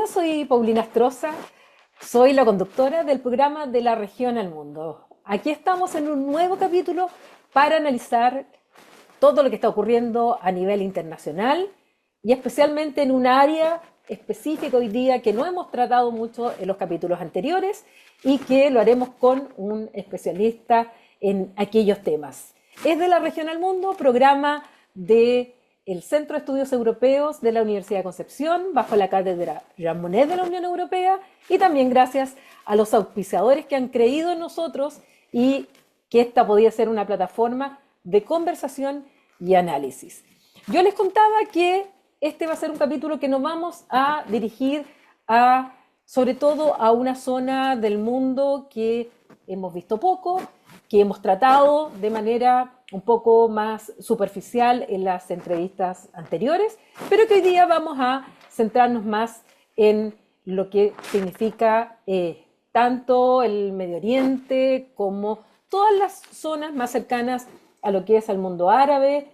Hola, soy Paulina Astroza, soy la conductora del programa De la Región al Mundo. Aquí estamos en un nuevo capítulo para analizar todo lo que está ocurriendo a nivel internacional y especialmente en un área específica hoy día que no hemos tratado mucho en los capítulos anteriores y que lo haremos con un especialista en aquellos temas. Es De la Región al Mundo, programa de el Centro de Estudios Europeos de la Universidad de Concepción, bajo la cátedra Jean Monnet de la Unión Europea, y también gracias a los auspiciadores que han creído en nosotros y que esta podía ser una plataforma de conversación y análisis. Yo les contaba que este va a ser un capítulo que nos vamos a dirigir sobre todo a una zona del mundo que hemos visto poco, que hemos tratado de manera un poco más superficial en las entrevistas anteriores, pero que hoy día vamos a centrarnos más en lo que significa tanto el Medio Oriente como todas las zonas más cercanas a lo que es el mundo árabe,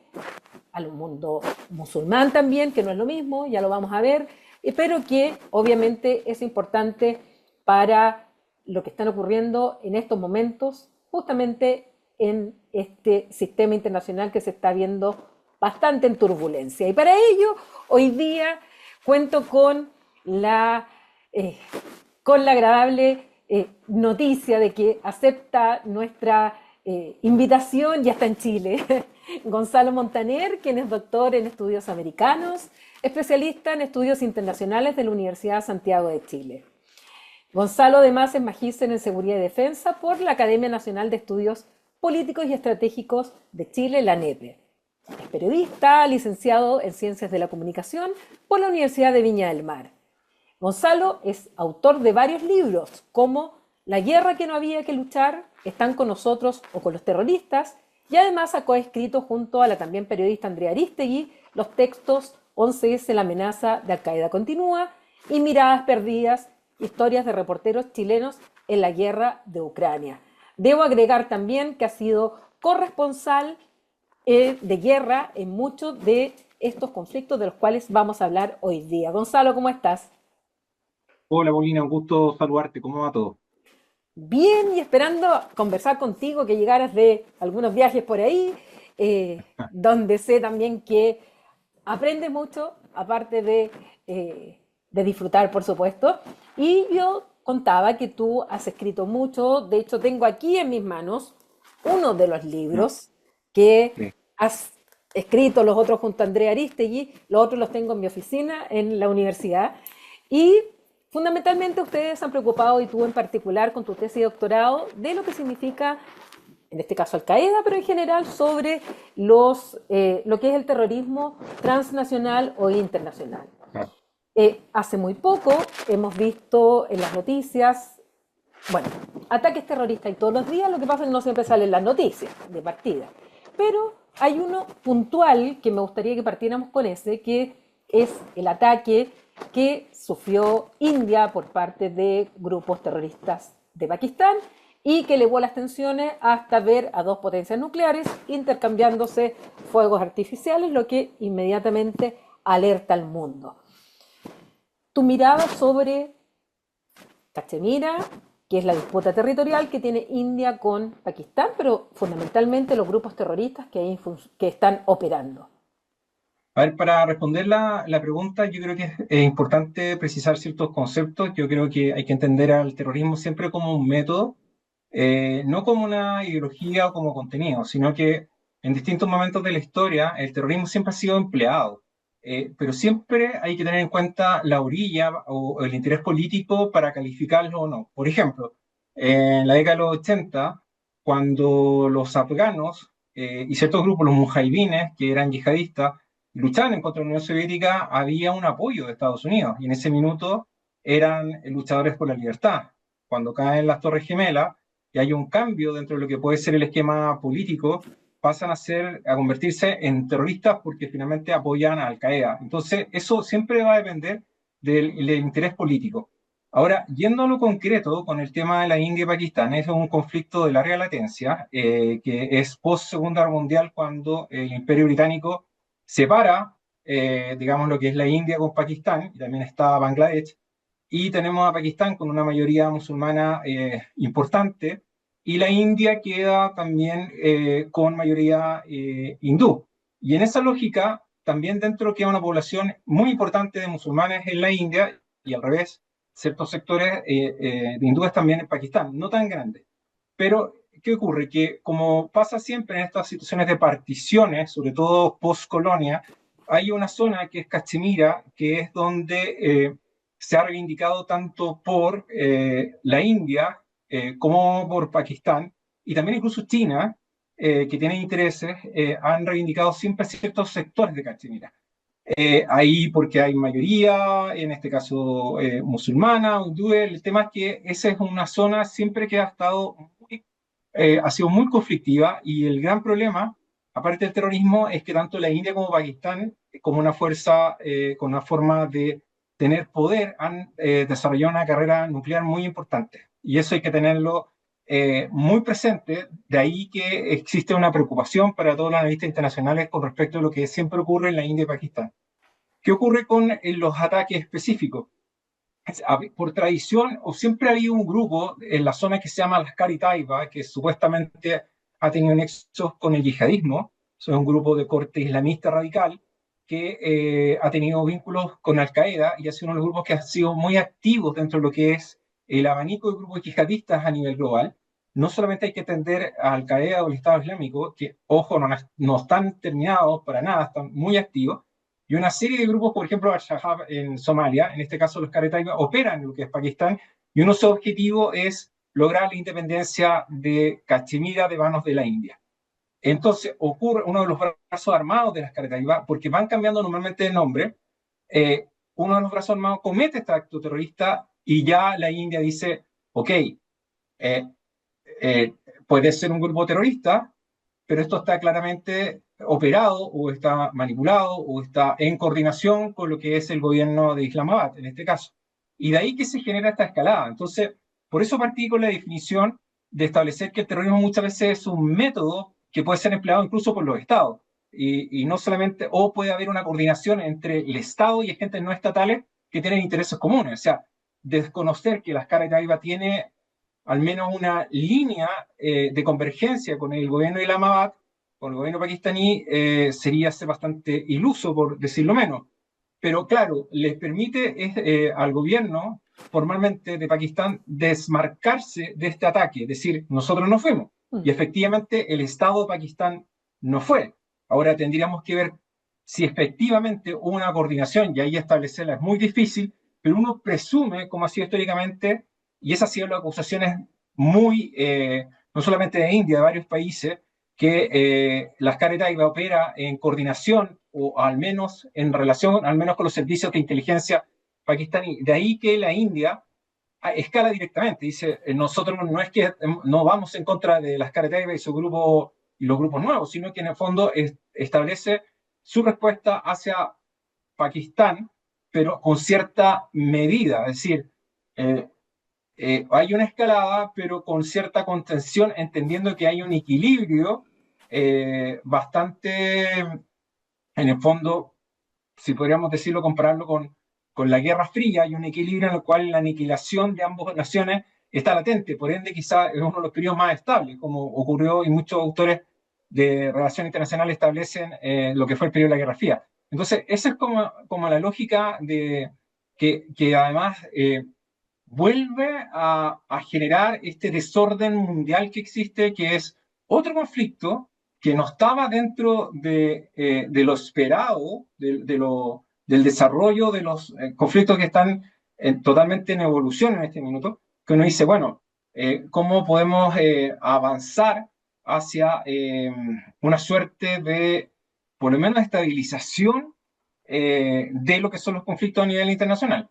al mundo musulmán también, que no es lo mismo, ya lo vamos a ver, pero que obviamente es importante para lo que están ocurriendo en estos momentos, justamente en este sistema internacional que se está viendo bastante en turbulencia. Y para ello, hoy día cuento eh, con la agradable noticia de que acepta nuestra invitación, ya está en Chile, Gonzalo Montaner, quien es doctor en estudios americanos, especialista en estudios internacionales de la Universidad Santiago de Chile. Gonzalo además es magíster en Seguridad y Defensa por la Academia Nacional de Estudios Políticos y Estratégicos de Chile, la ANEPE. Es periodista, licenciado en Ciencias de la Comunicación por la Universidad de Viña del Mar. Gonzalo es autor de varios libros, como La guerra que no había que luchar, Están con nosotros o con los terroristas, y además ha coescrito junto a la también periodista Andrea Aristegui los textos 11S, la amenaza de Al-Qaeda continúa, y Miradas perdidas, historias de reporteros chilenos en la guerra de Ucrania. Debo agregar también que ha sido corresponsal de guerra en muchos de estos conflictos de los cuales vamos a hablar hoy día. Gonzalo, ¿cómo estás? Hola, Paulina, un gusto saludarte. ¿Cómo va todo? Bien, y esperando conversar contigo, que llegaras de algunos viajes por ahí, donde sé también que aprende mucho, aparte de disfrutar, por supuesto. Y yo contaba que tú has escrito mucho, de hecho tengo aquí en mis manos uno de los ¿No? libros que Sí. has escrito, los otros junto a Andrea Aristegui, los otros los tengo en mi oficina en la universidad. Y fundamentalmente ustedes se han preocupado, y tú en particular con tu tesis de doctorado, de lo que significa, en este caso Al-Qaeda, pero en general sobre lo que es el terrorismo transnacional o internacional. Claro. Hace muy poco hemos visto en las noticias, bueno, ataques terroristas y todos los días, lo que pasa es que no siempre salen las noticias de partida. Pero hay uno puntual que me gustaría que partiéramos con ese, que es el ataque que sufrió India por parte de grupos terroristas de Pakistán y que elevó las tensiones hasta ver a dos potencias nucleares intercambiándose fuegos artificiales, lo que inmediatamente alerta al mundo. Tu mirada sobre Cachemira, que es la disputa territorial que tiene India con Pakistán, pero fundamentalmente los grupos terroristas que están operando. A ver, para responder la pregunta, yo creo que es importante precisar ciertos conceptos. Yo creo que hay que entender al terrorismo siempre como un método, no como una ideología o como contenido, sino que en distintos momentos de la historia el terrorismo siempre ha sido empleado. Pero siempre hay que tener en cuenta la orilla o el interés político para calificarlo o no. Por ejemplo, en la década de los 80, cuando los afganos y ciertos grupos, los mujahidines, que eran yihadistas, luchaban en contra de la Unión Soviética, había un apoyo de Estados Unidos y en ese minuto eran luchadores por la libertad. Cuando caen las Torres Gemelas y hay un cambio dentro de lo que puede ser el esquema político, pasan a convertirse en terroristas porque finalmente apoyan a Al Qaeda. Entonces, eso siempre va a depender del interés político. Ahora, yendo a lo concreto con el tema de la India y Pakistán, es un conflicto de larga latencia, que es post Segunda Guerra Mundial, cuando el Imperio Británico separa, digamos, lo que es la India con Pakistán, y también está Bangladesh, y tenemos a Pakistán con una mayoría musulmana importante, y la India queda también con mayoría hindú. Y en esa lógica, también dentro queda una población muy importante de musulmanes en la India, y al revés, ciertos sectores de hindúes también en Pakistán, no tan grandes. Pero, ¿qué ocurre? Que como pasa siempre en estas situaciones de particiones, sobre todo post-colonia, hay una zona que es Cachemira, que es donde se ha reivindicado tanto por la India como por Pakistán, y también incluso China, que tiene intereses, han reivindicado siempre ciertos sectores de Cachemira. Ahí porque hay mayoría, en este caso musulmana, hindú. El tema es que esa es una zona siempre que ha estado ha sido muy conflictiva, y el gran problema, aparte del terrorismo, es que tanto la India como Pakistán, como una fuerza con una forma de tener poder, han desarrollado una carrera nuclear muy importante. Y eso hay que tenerlo muy presente. De ahí que existe una preocupación para todos los analistas internacionales con respecto a lo que siempre ocurre en la India y Pakistán. ¿Qué ocurre con los ataques específicos? Por tradición, o siempre ha habido un grupo en la zona que se llama Lashkar y Taiba, que supuestamente ha tenido nexos con el yihadismo. Es un grupo de corte islamista radical que ha tenido vínculos con Al Qaeda, y ha sido uno de los grupos que ha sido muy activos dentro de lo que es el abanico de grupos yihadistas a nivel global. No solamente hay que atender a Al Qaeda o el Estado Islámico, que, ojo, no están terminados para nada, están muy activos, y una serie de grupos, por ejemplo, Al-Shabaab en Somalia, en este caso los Taiba, operan en lo que es Pakistán, y uno de sus objetivos es lograr la independencia de Cachemira de manos de la India. Entonces ocurre uno de los brazos armados de las Taiba, porque van cambiando normalmente de nombre. Uno de los brazos armados comete este acto terrorista, y ya la India dice, ok, eh, eh, puede ser un grupo terrorista, pero esto está claramente operado o está manipulado o está en coordinación con lo que es el gobierno de Islamabad, en este caso. Y de ahí que se genera esta escalada. Entonces, por eso partí con la definición de establecer que el terrorismo muchas veces es un método que puede ser empleado incluso por los estados. Y no solamente, o puede haber una coordinación entre el Estado y agentes no estatales que tienen intereses comunes. O sea, desconocer que las Taiba tiene al menos una línea de convergencia con el gobierno de Islamabad, con el gobierno pakistaní, sería ser bastante iluso, por decirlo menos. Pero claro, les permite al gobierno formalmente de Pakistán desmarcarse de este ataque, es decir, nosotros no fuimos. Y Mm. efectivamente el Estado de Pakistán no fue. Ahora tendríamos que ver si efectivamente hubo una coordinación, y ahí establecerla es muy difícil, pero uno presume, como ha sido históricamente, y esas han sido las acusaciones muy, no solamente de India, de varios países, que las Taiba opera en coordinación, o al menos en relación, al menos con los servicios de inteligencia pakistaní. De ahí que la India escala directamente, dice, nosotros no es que no vamos en contra de las Taiba y su grupo y los grupos nuevos, sino que en el fondo establece su respuesta hacia Pakistán, pero con cierta medida, es decir, eh, hay una escalada, pero con cierta contención, entendiendo que hay un equilibrio bastante, en el fondo, si podríamos decirlo, compararlo con la Guerra Fría, hay un equilibrio en el cual la aniquilación de ambas naciones está latente, por ende quizá es uno de los periodos más estables, como ocurrió, y muchos autores de relaciones internacionales establecen lo que fue el periodo de la Guerra Fría. Entonces, esa es como la lógica de que además vuelve a generar este desorden mundial que existe, que es otro conflicto que no estaba dentro de lo esperado, del desarrollo de los conflictos que están totalmente en evolución en este minuto, que uno dice, bueno, ¿cómo podemos avanzar hacia una suerte de, por lo menos, estabilización de lo que son los conflictos a nivel internacional?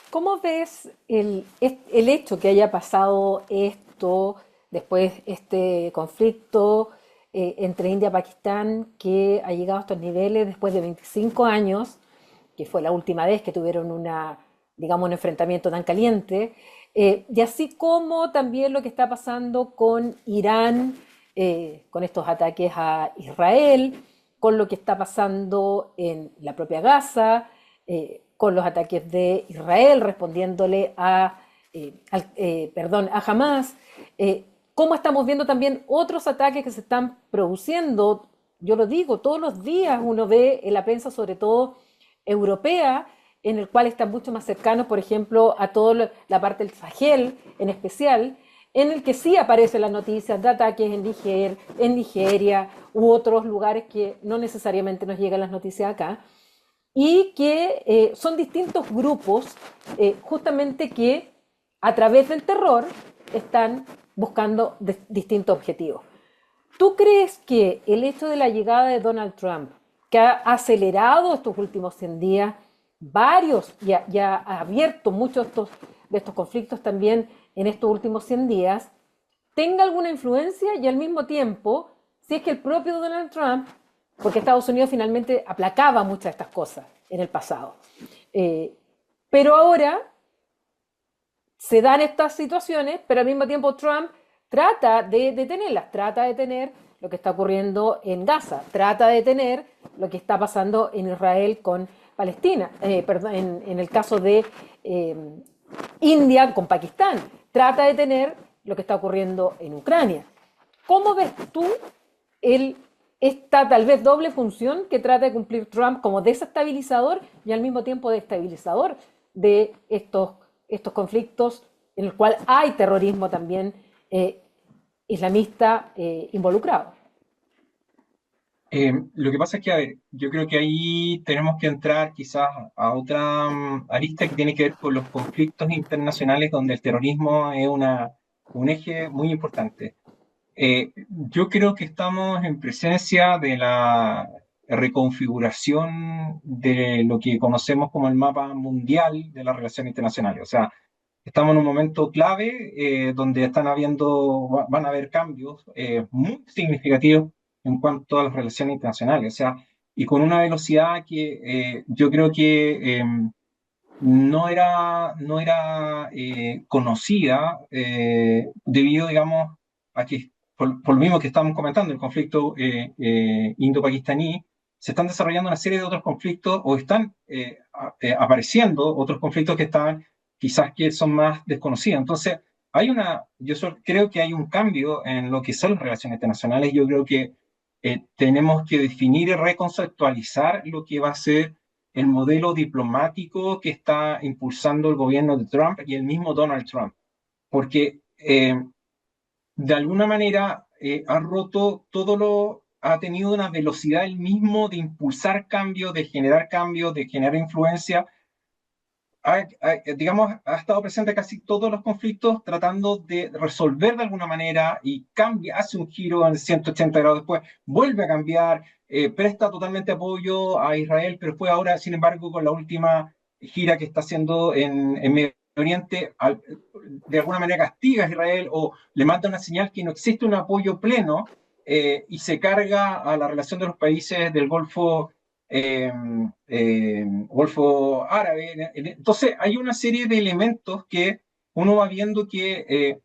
¿Cómo ves el hecho que haya pasado esto, después este conflicto entre India y Pakistán, que ha llegado a estos niveles después de 25 años, que fue la última vez que tuvieron digamos, un enfrentamiento tan caliente, y así como también lo que está pasando con Irán, con estos ataques a Israel, con lo que está pasando en la propia Gaza? con los ataques de Israel, respondiéndole a Hamas. Cómo estamos viendo también otros ataques que se están produciendo. Yo lo digo, todos los días uno ve en la prensa, sobre todo europea, en el cual están mucho más cercanos, por ejemplo, a toda la parte del Sahel en especial, en el que sí aparecen las noticias de ataques en Nigeria u otros lugares que no necesariamente nos llegan las noticias acá, y que son distintos grupos justamente que a través del terror están buscando distintos objetivos. ¿Tú crees que el hecho de la llegada de Donald Trump, que ha acelerado estos últimos 100 días, ya ha abierto muchos de estos conflictos también en estos últimos 100 días, tenga alguna influencia? Y al mismo tiempo, si es que el propio Donald Trump, porque Estados Unidos finalmente aplacaba muchas de estas cosas en el pasado, pero ahora se dan estas situaciones, pero al mismo tiempo Trump trata de detenerlas, trata de detener lo que está ocurriendo en Gaza, trata de detener lo que está pasando en Israel con Palestina, perdón, en el caso de India con Pakistán, trata de detener lo que está ocurriendo en Ucrania. ¿Cómo ves tú esta tal vez doble función que trata de cumplir Trump como desestabilizador y al mismo tiempo estabilizador de estos conflictos en el cual hay terrorismo también islamista involucrado? Lo que pasa es que, a ver, yo creo que ahí tenemos que entrar quizás a otra arista que tiene que ver con los conflictos internacionales donde el terrorismo es un eje muy importante. Yo creo que estamos en presencia de la reconfiguración de lo que conocemos como el mapa mundial de las relaciones internacionales. O sea, estamos en un momento clave donde van a haber cambios muy significativos en cuanto a las relaciones internacionales. O sea, y con una velocidad que yo creo que no era conocida debido, digamos, a que, por lo mismo que estamos comentando, el conflicto indo-pakistaní, se están desarrollando una serie de otros conflictos o están apareciendo otros conflictos que están quizás que son más desconocidos. Entonces, creo que hay un cambio en lo que son las relaciones internacionales. Yo creo que tenemos que definir y reconceptualizar lo que va a ser el modelo diplomático que está impulsando el gobierno de Trump y el mismo Donald Trump, porque de alguna manera ha tenido una velocidad el mismo de impulsar cambios, de generar influencia. Digamos, ha estado presente casi todos los conflictos tratando de resolver de alguna manera y hace un giro en 180 grados después, vuelve a cambiar, presta totalmente apoyo a Israel, pero después ahora, sin embargo, con la última gira que está haciendo en Medio Oriente, de alguna manera castiga a Israel o le manda una señal que no existe un apoyo pleno y se carga a la relación de los países del Golfo Árabe. Entonces, hay una serie de elementos que uno va viendo que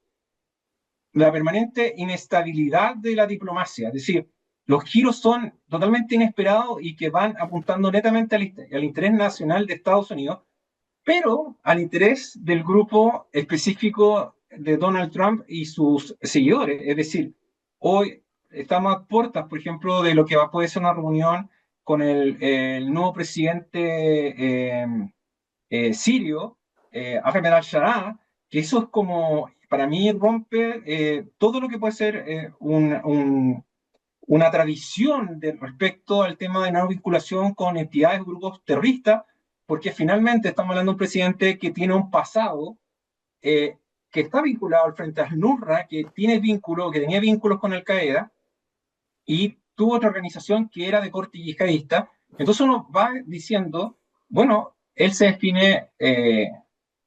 la permanente inestabilidad de la diplomacia, es decir, los giros son totalmente inesperados y que van apuntando netamente al interés nacional de Estados Unidos, pero al interés del grupo específico de Donald Trump y sus seguidores. Es decir, hoy estamos a puertas, por ejemplo, de lo que puede ser una reunión con el nuevo presidente sirio, Ahmed al-Sharaa, que eso es como, para mí, rompe todo lo que puede ser una tradición respecto al tema de no vinculación con entidades o grupos terroristas, porque finalmente estamos hablando de un presidente que tiene un pasado eh, que está vinculado al Frente al-Nusra, que tenía vínculos con Al-Qaeda, y tuvo otra organización que era de corte yihadista. Entonces uno va diciendo, bueno, él se define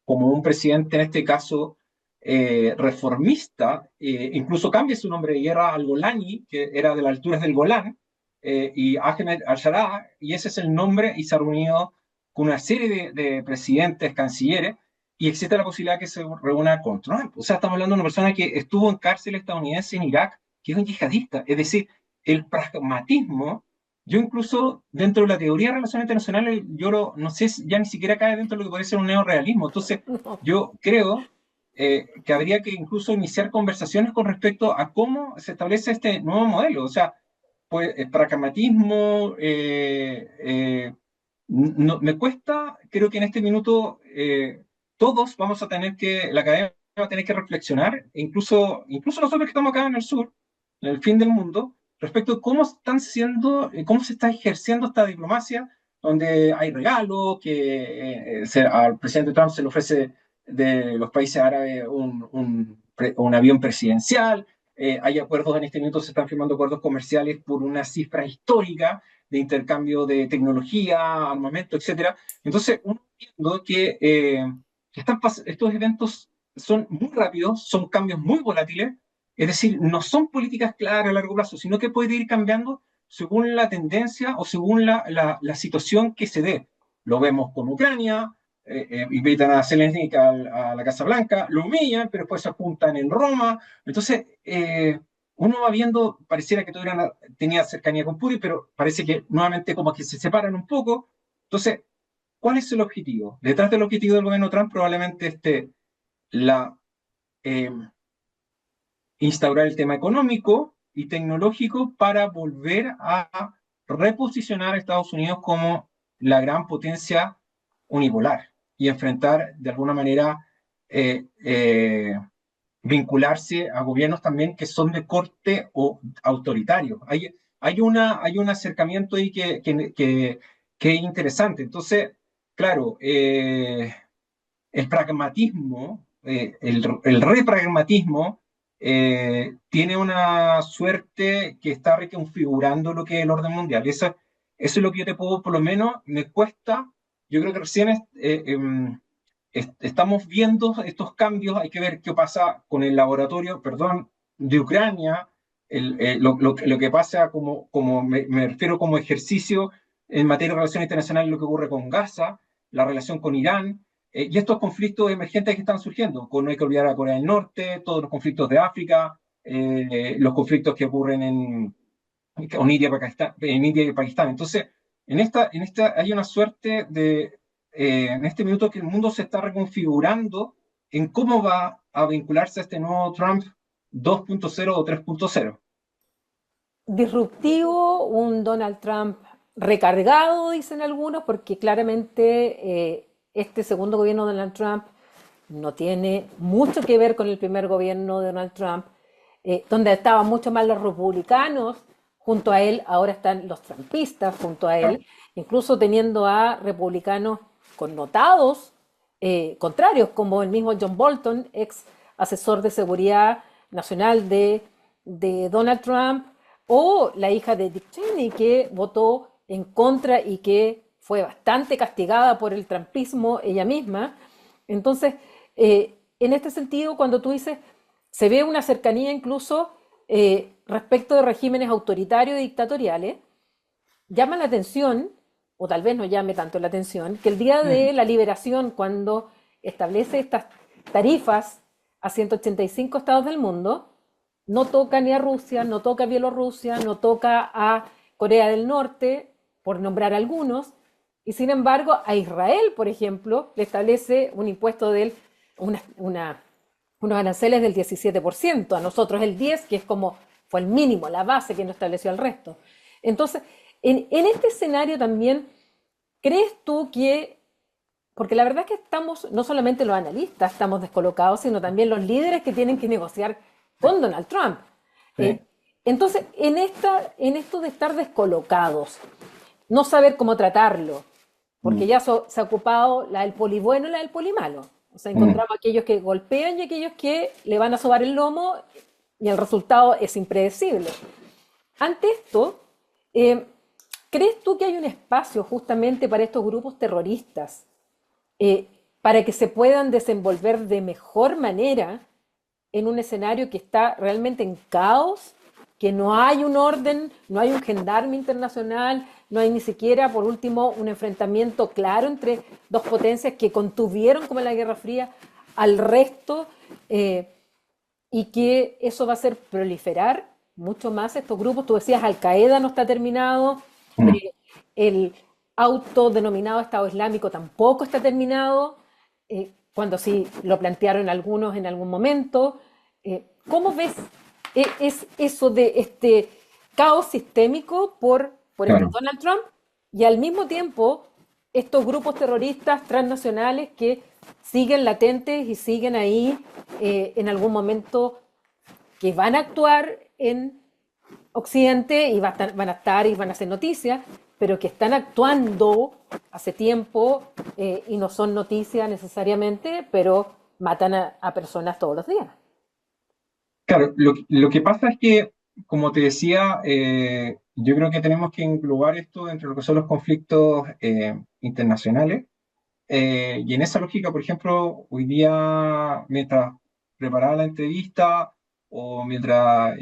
como un presidente, en este caso, reformista, incluso cambia su nombre de guerra al Golani, que era de las alturas del Golán, y Ahmed al-Sharaa, y ese es el nombre, y se ha reunido con una serie de presidentes, cancilleres, y existe la posibilidad que se reúna con Trump. O sea, estamos hablando de una persona que estuvo en cárcel estadounidense en Irak, que es un yihadista. Es decir, el pragmatismo yo incluso dentro de la teoría de relaciones internacionales, no sé, ya ni siquiera cae dentro de lo que puede ser un neorrealismo. Entonces, No. yo creo que habría que incluso iniciar conversaciones con respecto a cómo se establece este nuevo modelo. O sea, pues pragmatismo, me cuesta, creo que en este minuto todos vamos a tener la academia va a tener que reflexionar, incluso nosotros que estamos acá en el sur, en el fin del mundo, respecto a cómo se está ejerciendo esta diplomacia, donde hay regalos, que al presidente Trump se le ofrece de los países árabes un avión presidencial, hay acuerdos en este minuto, se están firmando acuerdos comerciales por una cifra histórica de intercambio de tecnología, armamento, etcétera. Entonces, uno viendo estos eventos son muy rápidos, son cambios muy volátiles, es decir, no son políticas claras a largo plazo, sino que puede ir cambiando según la tendencia o según la situación que se dé. Lo vemos con Ucrania, invitan a Zelensky a la Casa Blanca, lo humillan, pero después se apuntan en Roma. Entonces, uno va viendo, pareciera que tenía cercanía con Putin, pero parece que nuevamente como que se separan un poco. Entonces, ¿cuál es el objetivo? Detrás del objetivo del gobierno Trump probablemente esté la, eh, instaurar el tema económico y tecnológico para volver a reposicionar a Estados Unidos como la gran potencia unipolar y enfrentar de alguna manera eh, eh, vincularse a gobiernos también que son de corte o autoritario. Hay un acercamiento ahí que es interesante. Entonces, claro, el pragmatismo, el repragmatismo, tiene una suerte que está reconfigurando lo que es el orden mundial. Eso es lo que yo te puedo, por lo menos, me cuesta. Yo creo que recién estamos viendo estos cambios, hay que ver qué pasa con el laboratorio, perdón, de Ucrania, lo que pasa me refiero como ejercicio en materia de relaciones internacionales, lo que ocurre con Gaza, la relación con Irán, y estos conflictos emergentes que están surgiendo, no hay que olvidar a Corea del Norte, todos los conflictos de África, los conflictos que ocurren en India y Pakistán. Entonces, en esta hay una suerte en este minuto que el mundo se está reconfigurando en cómo va a vincularse a este nuevo Trump 2.0 o 3.0. Disruptivo, un Donald Trump recargado, dicen algunos, porque claramente este segundo gobierno de Donald Trump no tiene mucho que ver con el primer gobierno de Donald Trump, donde estaban mucho más los republicanos junto a él, ahora están los trumpistas junto a él, incluso teniendo a republicanos connotados contrarios, como el mismo John Bolton, ex asesor de seguridad nacional de Donald Trump, o la hija de Dick Cheney, que votó en contra y que fue bastante castigada por el trumpismo ella misma. Entonces, en este sentido, cuando tú dices, se ve una cercanía incluso respecto de regímenes autoritarios y dictatoriales, llama la atención, o tal vez no llame tanto la atención, que el día de la liberación, cuando establece estas tarifas a 185 estados del mundo, no toca ni a Rusia, no toca a Bielorrusia, no toca a Corea del Norte, por nombrar algunos, y sin embargo a Israel, por ejemplo, le establece un impuesto unos aranceles del 17%, a nosotros el 10%, que es como fue el mínimo, la base que nos estableció el resto. Entonces, en este escenario también, ¿crees tú que, porque la verdad es que estamos, no solamente los analistas estamos descolocados, sino también los líderes que tienen que negociar con Donald Trump? Sí. Entonces, en esto de estar descolocados, no saber cómo tratarlo, porque ya se ha ocupado la del poli bueno y la del poli malo. O sea, encontramos aquellos que golpean y aquellos que le van a sobar el lomo y el resultado es impredecible. Ante esto, ¿crees tú que hay un espacio justamente para estos grupos terroristas para que se puedan desenvolver de mejor manera en un escenario que está realmente en caos, que no hay un orden, no hay un gendarme internacional, no hay ni siquiera, por último, un enfrentamiento claro entre dos potencias que contuvieron, como en la Guerra Fría, al resto, y que eso va a hacer proliferar mucho más estos grupos? Tú decías, Al Qaeda no está terminado, Mm. El autodenominado Estado Islámico tampoco está terminado, cuando sí lo plantearon algunos en algún momento. ¿Cómo ves es eso de este caos sistémico por este Claro. Donald Trump y al mismo tiempo estos grupos terroristas transnacionales que siguen latentes y siguen ahí en algún momento que van a actuar en Occidente y van a estar y van a hacer noticias, pero que están actuando hace tiempo y no son noticias necesariamente, pero matan a personas todos los días. Claro, lo que pasa es que, como te decía, yo creo que tenemos que englobar esto entre lo que son los conflictos internacionales. Y en esa lógica, por ejemplo, hoy día, mientras preparaba la entrevista o mientras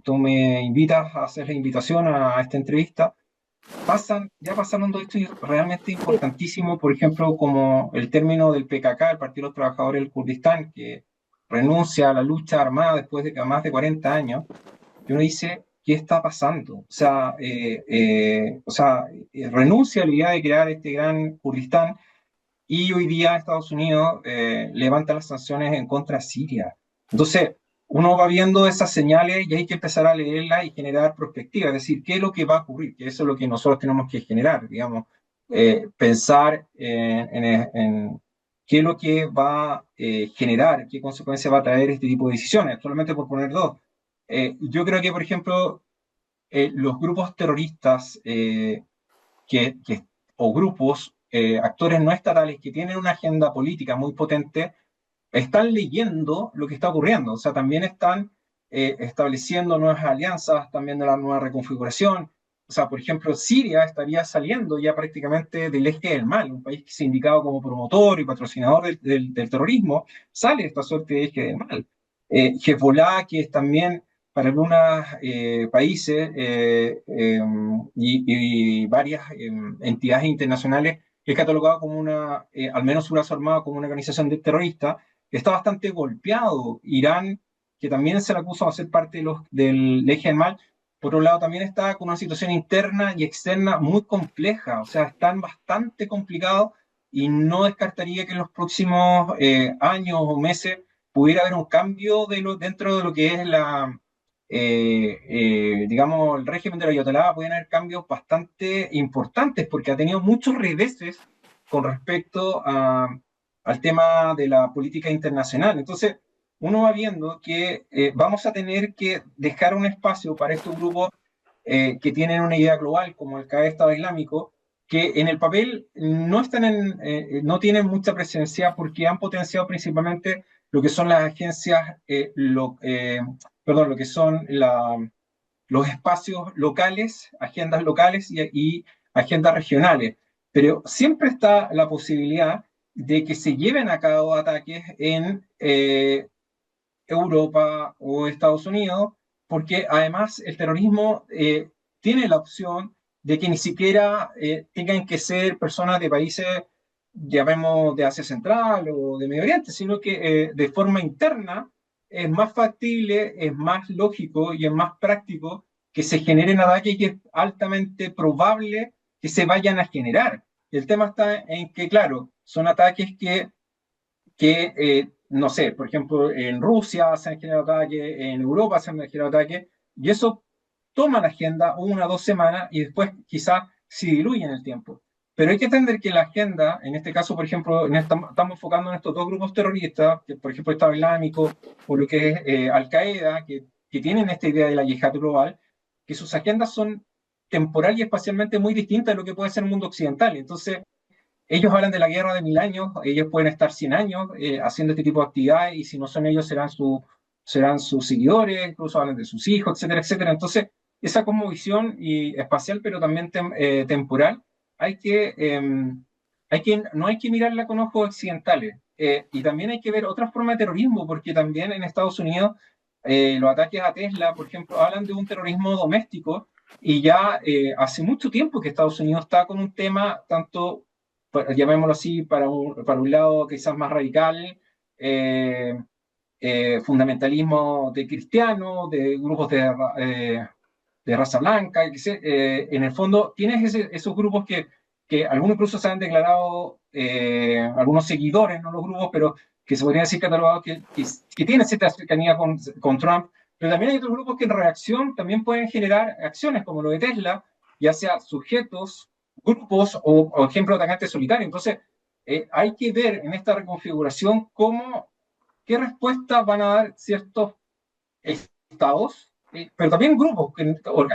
tú me invitas a hacer la invitación a esta entrevista, ya pasaron dos hechos realmente Sí. importantísimos, por ejemplo, como el término del PKK, el Partido de los Trabajadores del Kurdistán, que renuncia a la lucha armada después de más de 40 años, y uno dice, ¿qué está pasando? Renuncia a la idea de crear este gran Kurdistán y hoy día Estados Unidos levanta las sanciones en contra de Siria. Entonces, uno va viendo esas señales y hay que empezar a leerlas y generar perspectiva, es decir, qué es lo que va a ocurrir, que eso es lo que nosotros tenemos que generar, digamos, pensar en qué es lo que va a generar, qué consecuencias va a traer este tipo de decisiones, solamente por poner dos. Yo creo que, por ejemplo, los grupos terroristas que, o grupos, actores no estatales que tienen una agenda política muy potente, están leyendo lo que está ocurriendo, o sea, también están estableciendo nuevas alianzas, también de la nueva reconfiguración. O sea, por ejemplo, Siria estaría saliendo ya prácticamente del eje del mal, un país que se ha indicado como promotor y patrocinador del terrorismo, sale de esta suerte de eje del mal. Hezbollah, que es también para algunos países y varias entidades internacionales, es catalogado como al menos su brazo armado, como una organización terrorista, está bastante golpeado. Irán, que también se le acusa de ser parte del eje del mal, por un lado también está con una situación interna y externa muy compleja, o sea, están bastante complicados y no descartaría que en los próximos años o meses pudiera haber un cambio dentro de lo que es digamos, el régimen de la Ayatollah, pueden haber cambios bastante importantes porque ha tenido muchos reveses con respecto al tema de la política internacional. Entonces, uno va viendo que vamos a tener que dejar un espacio para estos grupos que tienen una idea global, como el CAE Estado Islámico, que en el papel no tienen mucha presencia porque han potenciado principalmente lo que son las agencias, lo que son los espacios locales, agendas locales y agendas regionales. Pero siempre está la posibilidad de que se lleven a cabo ataques en Europa o Estados Unidos, porque además el terrorismo tiene la opción de que ni siquiera tengan que ser personas de países, llamemos de Asia Central o de Medio Oriente, sino que de forma interna es más factible, es más lógico y es más práctico que se generen ataques y es altamente probable que se vayan a generar. El tema está en que, claro, son ataques que no sé, por ejemplo, en Rusia se han generado ataques, en Europa se han generado ataques, y eso toma la agenda una o dos semanas y después quizás se diluye en el tiempo. Pero hay que entender que la agenda, en este caso, por ejemplo, estamos enfocando en estos dos grupos terroristas, que por ejemplo Estado Islámico o lo que es Al-Qaeda, que tienen esta idea de la yihad global, que sus agendas son temporal y espacialmente muy distintas de lo que puede ser el mundo occidental. Entonces, ellos hablan de la guerra de 1000 años, ellos pueden estar 100 años haciendo este tipo de actividades y si no son ellos serán sus seguidores, incluso hablan de sus hijos, etcétera, etcétera. Entonces, esa cosmovisión espacial, pero también temporal, hay que, eh, no hay que mirarla con ojos occidentales. Y también hay que ver otras formas de terrorismo, porque también en Estados Unidos los ataques a Tesla, por ejemplo, hablan de un terrorismo doméstico y ya hace mucho tiempo que Estados Unidos está con un tema tanto llamémoslo así, para un lado quizás más radical, eh, fundamentalismo de cristianos, de grupos de raza blanca, en el fondo tienes esos grupos que algunos incluso se han declarado, algunos seguidores, no los grupos, pero que se podrían decir catalogados que tienen cierta cercanía con Trump, pero también hay otros grupos que en reacción también pueden generar acciones, como lo de Tesla, ya sea sujetos, grupos o ejemplo, atacantes solitarios. Entonces, hay que ver en esta reconfiguración qué respuesta van a dar ciertos estados, pero también grupos,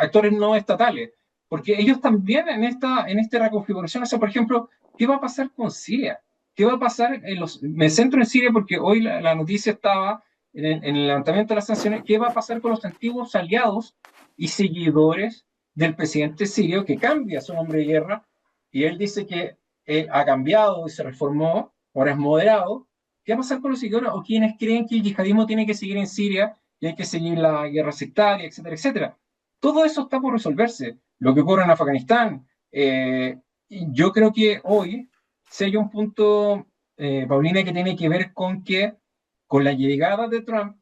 actores no estatales, porque ellos también en esta reconfiguración, o sea, por ejemplo, ¿qué va a pasar con Siria? ¿Qué va a pasar me centro en Siria porque hoy la noticia estaba en el levantamiento de las sanciones, ¿qué va a pasar con los antiguos aliados y seguidores del presidente sirio que cambia su nombre de guerra y él dice que ha cambiado y se reformó, ahora es moderado? ¿Qué va a pasar con los seguidores o quienes creen que el yihadismo tiene que seguir en Siria y hay que seguir la guerra sectaria, etcétera, etcétera? Todo eso está por resolverse. Lo que ocurre en Afganistán. Yo creo que hoy, si hay un punto, Paulina, que tiene que ver con la llegada de Trump,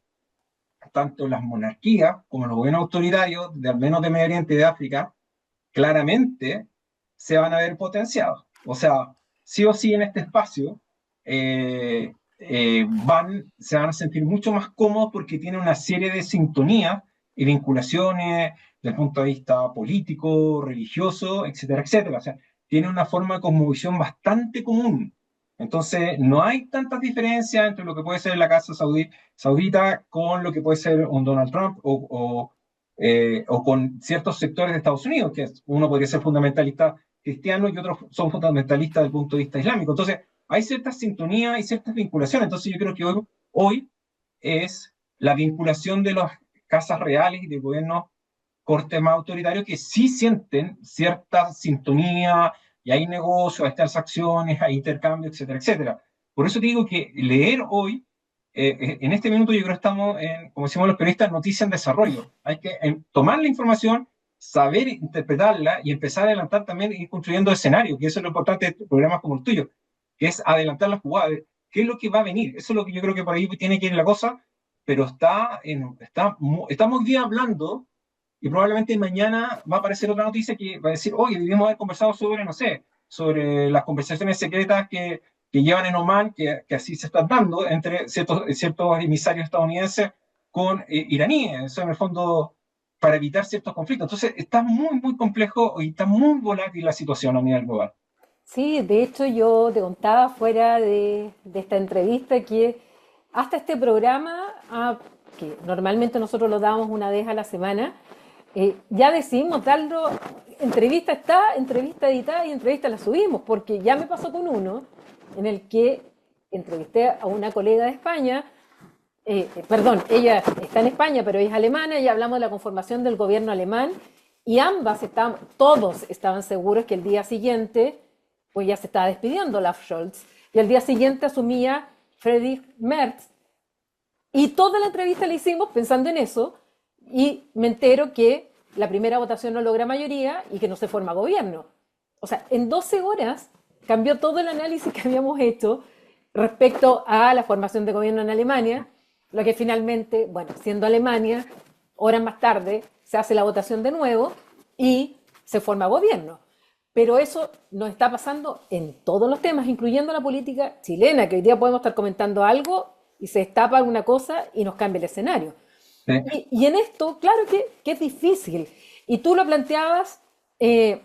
tanto las monarquías como los gobiernos autoritarios, de al menos de Medio Oriente y de África, claramente se van a ver potenciados. O sea, sí o sí en este espacio se van a sentir mucho más cómodos porque tienen una serie de sintonías y vinculaciones desde el punto de vista político, religioso, etcétera, etcétera. O sea, tienen una forma de cosmovisión bastante común. Entonces, no hay tantas diferencias entre lo que puede ser la Casa Saudita con lo que puede ser un Donald Trump o con ciertos sectores de Estados Unidos, que uno podría ser fundamentalista cristiano y otros son fundamentalistas desde el punto de vista islámico. Entonces, hay ciertas sintonías y ciertas vinculaciones. Entonces, yo creo que hoy es la vinculación de las casas reales y de gobiernos corte más autoritario que sí sienten cierta sintonía y hay negocios, hay transacciones, hay intercambios, etcétera, etcétera. Por eso te digo que leer hoy, en este minuto yo creo que estamos en, como decimos los periodistas, noticia en desarrollo. Hay que tomar la información, saber interpretarla y empezar a adelantar también y ir construyendo escenarios, que eso es lo importante de programas como el tuyo, que es adelantar las jugadas, qué es lo que va a venir. Eso es lo que yo creo que por ahí tiene que ir la cosa, pero estamos hoy día hablando y probablemente mañana va a aparecer otra noticia que va a decir, oye, debimos haber conversado sobre, no sé, sobre las conversaciones secretas que llevan en Oman, que así se están dando entre ciertos emisarios estadounidenses con iraníes, eso en el fondo para evitar ciertos conflictos. Entonces está muy, muy complejo y está muy volátil la situación a nivel global. Sí, de hecho yo te contaba fuera de esta entrevista que hasta este programa, que normalmente nosotros lo damos una vez a la semana, ya decidimos darlo, entrevista está, entrevista editada y entrevista la subimos, porque ya me pasó con uno en el que entrevisté a una colega de España, perdón, ella está en España, pero es alemana, y hablamos de la conformación del gobierno alemán, y todos estaban seguros que el día siguiente, pues ya se estaba despidiendo Olaf Scholz, y el día siguiente asumía Friedrich Merz, y toda la entrevista la hicimos pensando en eso, y me entero que la primera votación no logra mayoría y que no se forma gobierno. O sea, en 12 horas cambió todo el análisis que habíamos hecho respecto a la formación de gobierno en Alemania, lo que finalmente, bueno, siendo Alemania, horas más tarde se hace la votación de nuevo y se forma gobierno. Pero eso nos está pasando en todos los temas, incluyendo la política chilena, que hoy día podemos estar comentando algo y se destapa alguna cosa y nos cambia el escenario. ¿Sí? Y en esto, claro que es difícil. Y tú lo planteabas en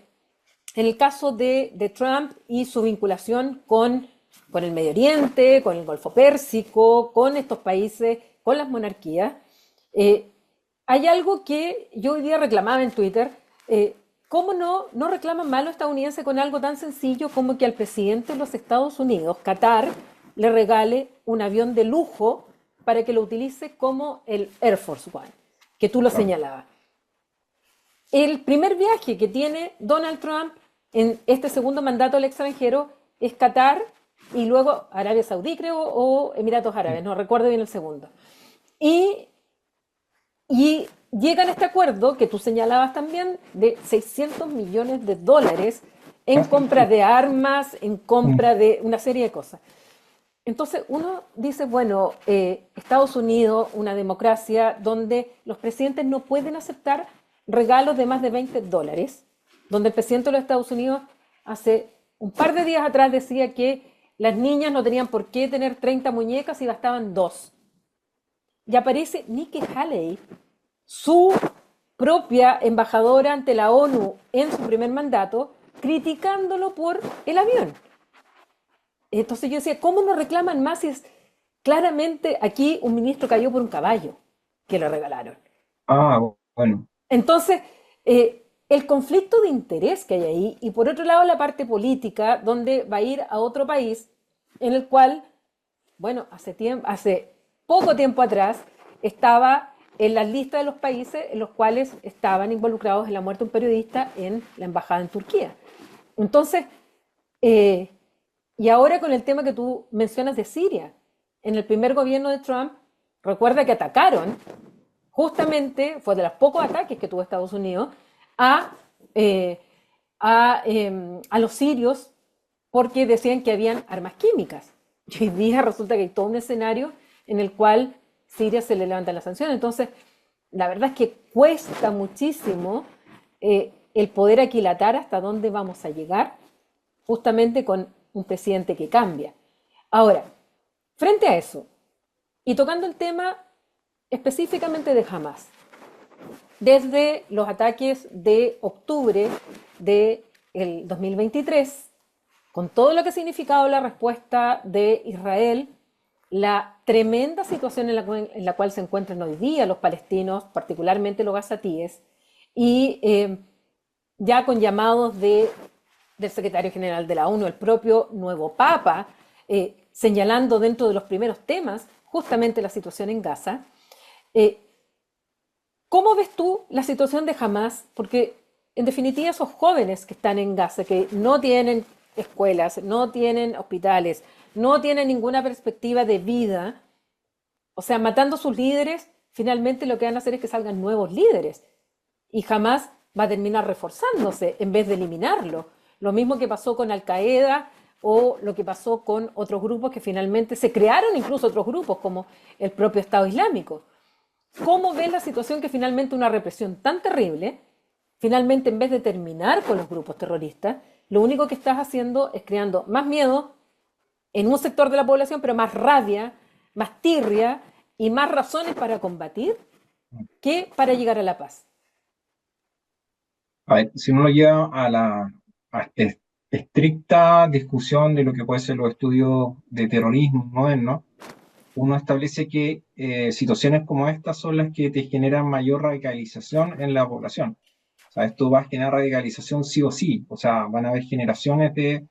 el caso de Trump y su vinculación con el Medio Oriente, con el Golfo Pérsico, con estos países, con las monarquías. Hay algo que yo hoy día reclamaba en Twitter. ¿Cómo no reclaman más los estadounidenses con algo tan sencillo como que al presidente de los Estados Unidos, Qatar, le regale un avión de lujo para que lo utilice como el Air Force One, que tú lo señalabas? El primer viaje que tiene Donald Trump en este segundo mandato al extranjero es Qatar y luego Arabia Saudí, creo, o Emiratos Árabes, no recuerdo bien el segundo. Y llegan a este acuerdo que tú señalabas también de $600 millones en compra de armas, en compra de una serie de cosas. Entonces uno dice, bueno, Estados Unidos, una democracia donde los presidentes no pueden aceptar regalos de más de $20, donde el presidente de los Estados Unidos hace un par de días atrás decía que las niñas no tenían por qué tener 30 muñecas y bastaban dos. Y aparece Nikki Haley, su propia embajadora ante la ONU en su primer mandato, criticándolo por el avión. Entonces yo decía, ¿cómo no reclaman más si es claramente aquí un ministro cayó por un caballo que le regalaron? Ah, bueno. Entonces, el conflicto de interés que hay ahí, y por otro lado la parte política, donde va a ir a otro país en el cual, bueno, hace poco tiempo atrás estaba en la lista de los países en los cuales estaban involucrados en la muerte de un periodista en la embajada en Turquía. Entonces, eh, y ahora con el tema que tú mencionas de Siria, en el primer gobierno de Trump, recuerda que atacaron, justamente fue de los pocos ataques que tuvo Estados Unidos, a, eh, a los sirios porque decían que habían armas químicas. Y hoy día resulta que hay todo un escenario en el cual Siria se le levantan las sanciones. Entonces, la verdad es que cuesta muchísimo el poder aquilatar hasta dónde vamos a llegar, justamente con un presidente que cambia. Ahora, frente a eso, y tocando el tema específicamente de Hamas, desde los ataques de octubre del 2023, con todo lo que ha significado la respuesta de Israel, la tremenda situación en la cual se encuentran hoy día los palestinos, particularmente los gazatíes, y ya con llamados del secretario general de la ONU, el propio nuevo Papa, señalando dentro de los primeros temas justamente la situación en Gaza. ¿Cómo ves tú la situación de Hamas? Porque en definitiva esos jóvenes que están en Gaza, que no tienen escuelas, no tienen hospitales, no tienen ninguna perspectiva de vida, o sea, matando a sus líderes, finalmente lo que van a hacer es que salgan nuevos líderes. Y Hamas va a terminar reforzándose en vez de eliminarlo. Lo mismo que pasó con Al Qaeda o lo que pasó con otros grupos que finalmente se crearon, incluso otros grupos como el propio Estado Islámico. ¿Cómo ves la situación que finalmente una represión tan terrible, finalmente en vez de terminar con los grupos terroristas, lo único que estás haciendo es creando más miedo en un sector de la población, pero más rabia, más tirria y más razones para combatir que para llegar a la paz? A ver, si uno lo lleva a la estricta discusión de lo que pueden ser los estudios de terrorismo modernos, uno establece que situaciones como estas son las que te generan mayor radicalización en la población. O sea, esto va a generar radicalización sí o sí. O sea, van a haber generaciones de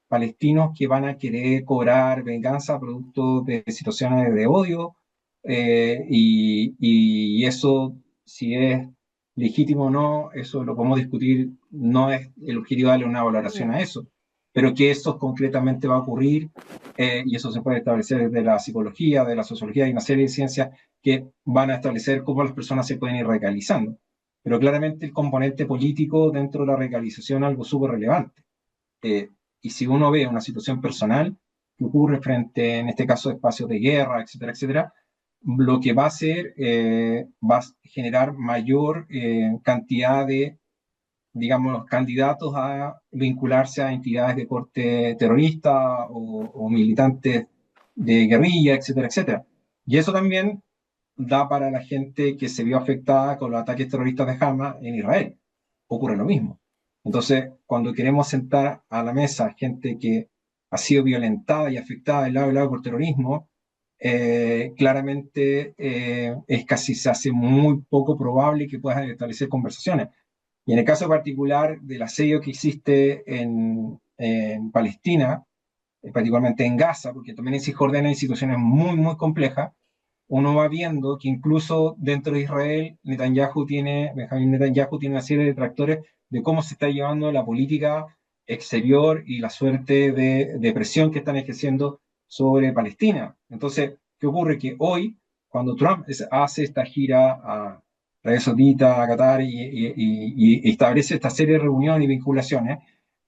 palestinos que van a querer cobrar venganza producto de situaciones de odio, y eso, si es legítimo o no, eso lo podemos discutir, no es el objetivo darle una valoración Mm. a eso, pero que eso concretamente va a ocurrir, y eso se puede establecer desde la psicología, de la sociología y una serie de ciencias que van a establecer cómo las personas se pueden ir radicalizando. Pero claramente el componente político dentro de la radicalización es algo súper relevante. Eh, y si uno ve una situación personal que ocurre frente, en este caso, a espacios de guerra, etcétera, etcétera, lo que va a hacer, va a generar mayor cantidad de, digamos, candidatos a vincularse a entidades de corte terrorista o militantes de guerrilla, etcétera, etcétera. Y eso también da para la gente que se vio afectada con los ataques terroristas de Hamas en Israel. Ocurre lo mismo. Entonces, cuando queremos sentar a la mesa gente que ha sido violentada y afectada de lado y lado por terrorismo, claramente es casi se hace muy poco probable que puedan establecer conversaciones. Y en el caso particular del asedio que existe en Palestina, particularmente en Gaza, porque también en Cisjordania hay situaciones muy, muy complejas, uno va viendo que incluso dentro de Israel, Benjamín Netanyahu tiene una serie de detractores de cómo se está llevando la política exterior y la suerte de presión que están ejerciendo sobre Palestina. Entonces, ¿qué ocurre? Que hoy, cuando Trump hace esta gira a Arabia Saudita, a Qatar y establece esta serie de reuniones y vinculaciones,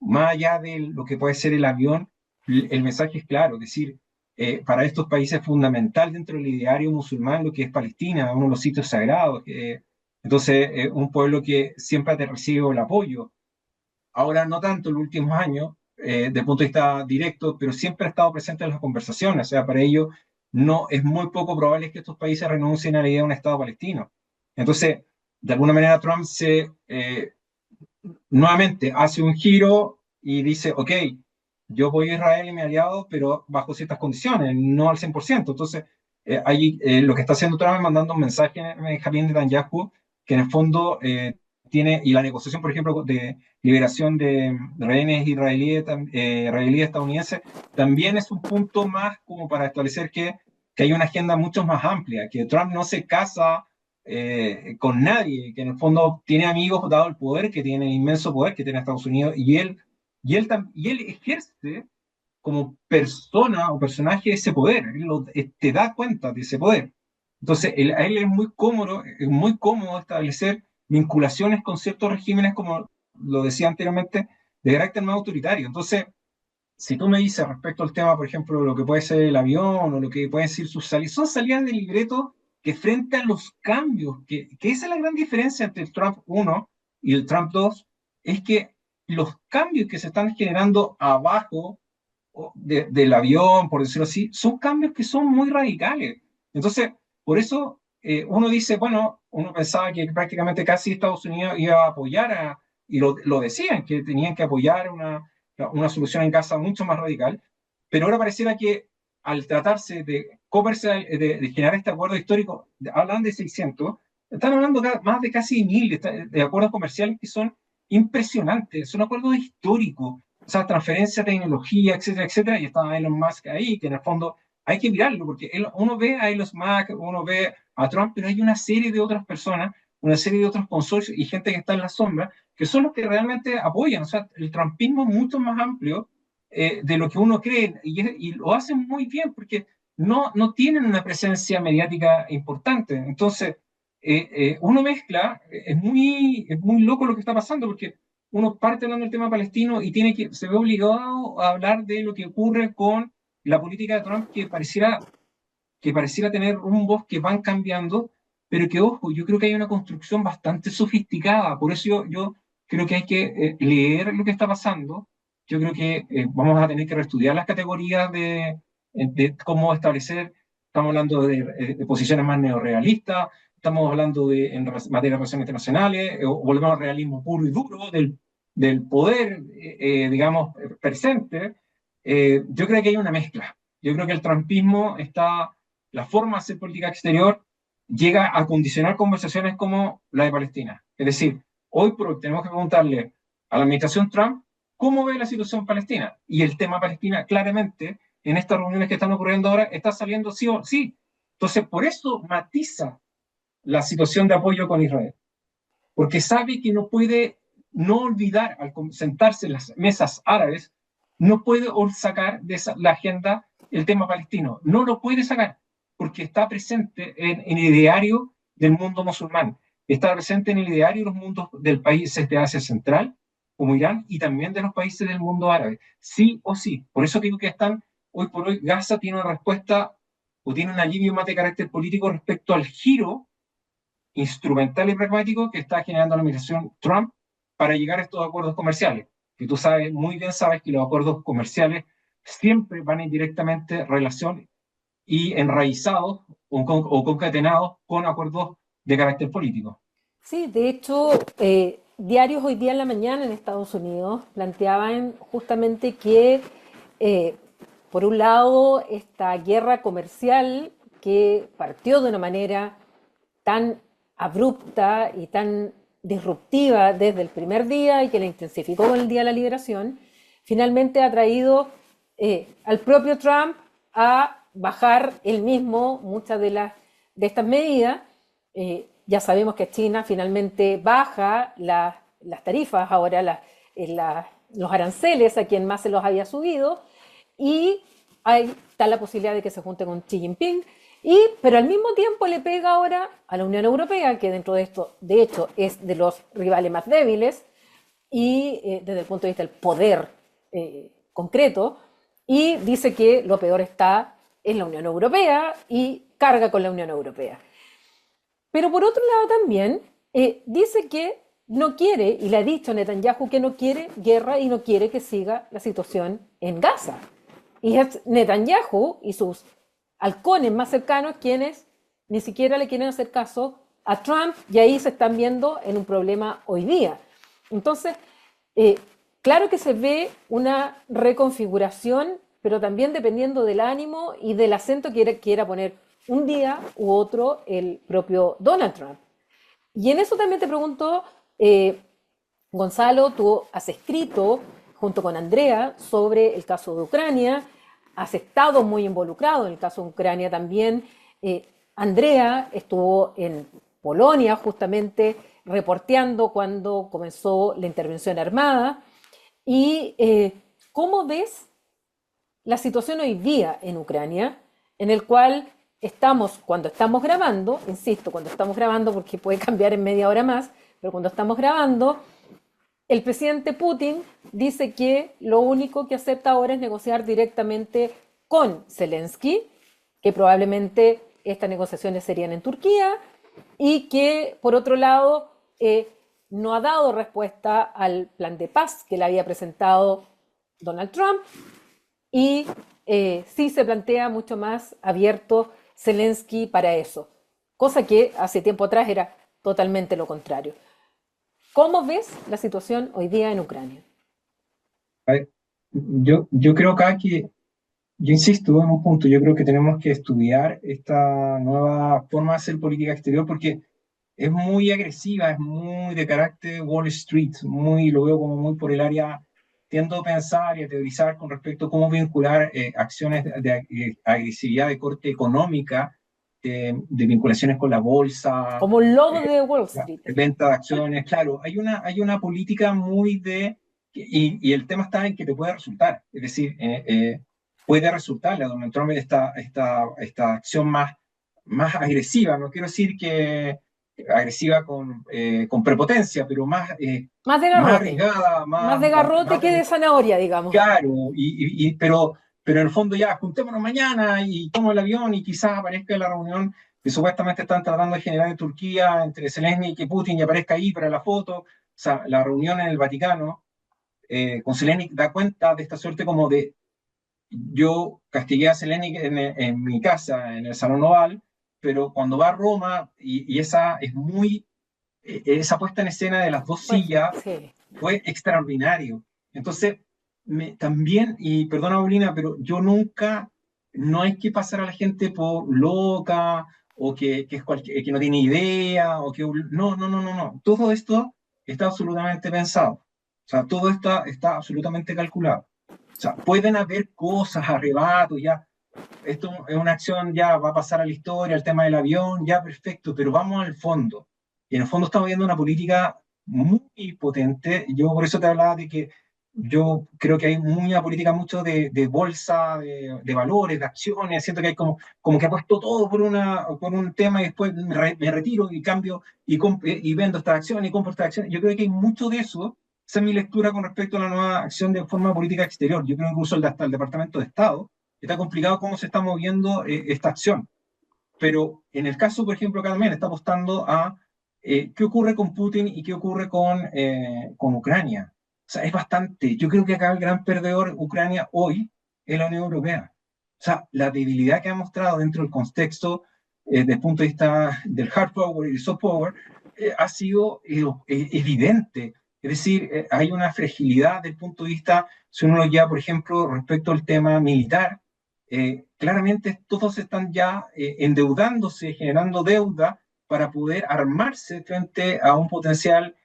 más allá de lo que puede ser el avión, el mensaje es claro, es decir, para estos países es fundamental dentro del ideario musulmán lo que es Palestina, uno de los sitios sagrados. Entonces, un pueblo que siempre te recibe el apoyo. Ahora no tanto en los últimos años, desde el punto de vista directo, pero siempre ha estado presente en las conversaciones. O sea, para ello no es muy poco probable que estos países renuncien a la idea de un Estado palestino. Entonces, de alguna manera Trump nuevamente hace un giro y dice, ok, yo voy a Israel y mi aliado, pero bajo ciertas condiciones, no al 100%. Entonces, lo que está haciendo Trump es mandando un mensaje a Benjamin Netanyahu, que en el fondo tiene, y la negociación, por ejemplo, de liberación de rehenes israelíes estadounidenses, también es un punto más como para establecer que hay una agenda mucho más amplia, que Trump no se casa con nadie, que en el fondo tiene amigos dado el poder que tiene, el inmenso poder que tiene Estados Unidos, y él ejerce como persona o personaje ese poder, te da cuenta de ese poder. Entonces, a él es muy cómodo establecer vinculaciones con ciertos regímenes, como lo decía anteriormente, de carácter más autoritario. Entonces, si tú me dices respecto al tema, por ejemplo, lo que puede ser el avión o lo que pueden ser sus salidas, son salidas de libreto que frente a los cambios, que esa es la gran diferencia entre el Trump 1 y el Trump 2, es que los cambios que se están generando abajo del avión, por decirlo así, son cambios que son muy radicales. Entonces, por eso uno dice, bueno, uno pensaba que prácticamente casi Estados Unidos iba a apoyar, y lo decían, que tenían que apoyar una solución en Gaza mucho más radical, pero ahora pareciera que al tratarse de comercial, de generar este acuerdo histórico, hablan de 600, están hablando más de casi 1000 de acuerdos comerciales que son impresionantes, son acuerdos históricos, o sea, transferencia de tecnología, etcétera, etcétera, y estaba Elon Musk ahí, que en el fondo hay que mirarlo, porque uno ve a Elon Musk, uno ve a Trump, pero hay una serie de otras personas, una serie de otros consorcios y gente que está en la sombra, que son los que realmente apoyan. O sea, el trumpismo es mucho más amplio de lo que uno cree, y lo hacen muy bien, porque no tienen una presencia mediática importante. Entonces, uno mezcla, es muy loco lo que está pasando, porque uno parte hablando del tema palestino y se ve obligado a hablar de lo que ocurre con la política de Trump, que pareciera tener rumbos que van cambiando, pero que, ojo, yo creo que hay una construcción bastante sofisticada. Por eso yo creo que hay que leer lo que está pasando. Yo creo que vamos a tener que reestudiar las categorías de cómo establecer. Estamos hablando de posiciones más neorrealistas, estamos hablando en materia de relaciones internacionales, o volvemos al realismo puro y duro del poder, digamos, presente. Yo creo que hay una mezcla. Yo creo que el trumpismo la forma de hacer política exterior llega a condicionar conversaciones como la de Palestina. Es decir, hoy por hoy tenemos que preguntarle a la administración Trump cómo ve la situación palestina. Y el tema Palestina, claramente, en estas reuniones que están ocurriendo ahora, está saliendo sí o sí. Entonces, por eso matiza la situación de apoyo con Israel, porque sabe que no puede no olvidar, al sentarse en las mesas árabes, no puede sacar de la agenda el tema palestino. No lo puede sacar, porque está presente en el ideario del mundo musulmán, está presente en el ideario de los mundos del país de Asia Central, como Irán, y también de los países del mundo árabe. Sí o sí. Por eso digo que hoy por hoy, Gaza tiene una respuesta o tiene un alivio más de carácter político respecto al giro instrumental y pragmático que está generando la administración Trump para llegar a estos acuerdos comerciales. Que tú sabes, muy bien sabes que los acuerdos comerciales siempre van en directamente relación y enraizados o concatenados con acuerdos de carácter político. Sí, de hecho, diarios hoy día en la mañana en Estados Unidos planteaban justamente que, eh, por un lado, esta guerra comercial que partió de una manera tan abrupta y tan disruptiva desde el primer día y que la intensificó con el Día de la Liberación, finalmente ha traído al propio Trump a bajar él mismo muchas de estas medidas. Ya sabemos que China finalmente baja las tarifas, ahora los aranceles a quien más se los había subido, y está la posibilidad de que se junte con Xi Jinping, pero al mismo tiempo le pega ahora a la Unión Europea, que dentro de esto, de hecho, es de los rivales más débiles, y desde el punto de vista del poder concreto, y dice que lo peor está en la Unión Europea y carga con la Unión Europea. Pero por otro lado también, dice que no quiere, y le ha dicho a Netanyahu que no quiere guerra y no quiere que siga la situación en Gaza. Y es Netanyahu y sus halcones más cercanos quienes ni siquiera le quieren hacer caso a Trump, y ahí se están viendo en un problema hoy día. Entonces, claro que se ve una reconfiguración, pero también dependiendo del ánimo y del acento que quiera poner un día u otro el propio Donald Trump. Y en eso también te pregunto, Gonzalo, tú has escrito junto con Andrea sobre el caso de Ucrania, has estado muy involucrado en el caso de Ucrania también. Andrea estuvo en Polonia justamente reporteando cuando comenzó la intervención armada. ¿Y cómo ves la situación hoy día en Ucrania, en el cual estamos, cuando estamos grabando, insisto, cuando estamos grabando porque puede cambiar en media hora más, pero cuando estamos grabando, el presidente Putin dice que lo único que acepta ahora es negociar directamente con Zelensky, que probablemente estas negociaciones serían en Turquía, y que, por otro lado, no ha dado respuesta al plan de paz que le había presentado Donald Trump, y sí se plantea mucho más abierto Zelensky para eso, cosa que hace tiempo atrás era totalmente lo contrario. ¿Cómo ves la situación hoy día en Ucrania? A ver, yo creo acá que, yo insisto en un punto, yo creo que tenemos que estudiar esta nueva forma de hacer política exterior porque es muy agresiva, es muy de carácter Wall Street, muy, lo veo como muy por el área, tiendo a pensar y a teorizar con respecto a cómo vincular acciones de agresividad de corte económica, de vinculaciones con la bolsa, Como un lobo de Wall Street. venta de acciones, claro, hay una política muy de, y el tema está en que te puede resultar, es decir, puede resultarle a Donald Trump esta acción más agresiva, no quiero decir que agresiva con prepotencia, pero Más de más garrote. arriesgada, Más de garrote que de zanahoria, digamos. claro, pero en el fondo ya, juntémonos mañana y tomo el avión y quizás aparezca la reunión que supuestamente están tratando de generar en Turquía entre Zelensky y Putin y aparezca ahí para la foto. O sea, la reunión en el Vaticano con Zelensky da cuenta de esta suerte como de yo castigué a Zelensky en mi casa, en el Salón Oval, pero cuando va a Roma y esa es muy, esa puesta en escena de las dos Pues sillas sí. fue extraordinario. Entonces, también, y perdona, Paulina, pero yo nunca, no hay que pasar a la gente por loca o que, que no tiene idea, o que, no, no, no, no, no. Todo esto está absolutamente pensado. O sea, todo esto está absolutamente calculado. O sea, pueden haber cosas, arrebatos, ya, esto es una acción, ya va a pasar a la historia, el tema del avión, ya perfecto, pero vamos al fondo. Y en el fondo estamos viendo una política muy potente. Yo por eso te hablaba de que yo creo que hay una política mucho de bolsa, de valores, de acciones. Siento que hay como que ha puesto todo por un tema y después me retiro y cambio y vendo esta acción y compro esta acción. Yo creo que hay mucho de eso. Esa es mi lectura con respecto a la nueva acción de forma de política exterior. Yo creo incluso hasta el Departamento de Estado está complicado cómo se está moviendo esta acción. Pero en el caso, por ejemplo, acá también está apostando a qué ocurre con Putin y qué ocurre con Ucrania. O sea, es bastante. Yo creo que acá el gran perdedor Ucrania hoy es la Unión Europea. O sea, la debilidad que ha mostrado dentro del contexto desde el punto de vista del hard power y el soft power ha sido evidente. Es decir, hay una fragilidad desde el punto de vista, si uno lo lleva, por ejemplo, respecto al tema militar, claramente todos están ya endeudándose, generando deuda para poder armarse frente a un potencial,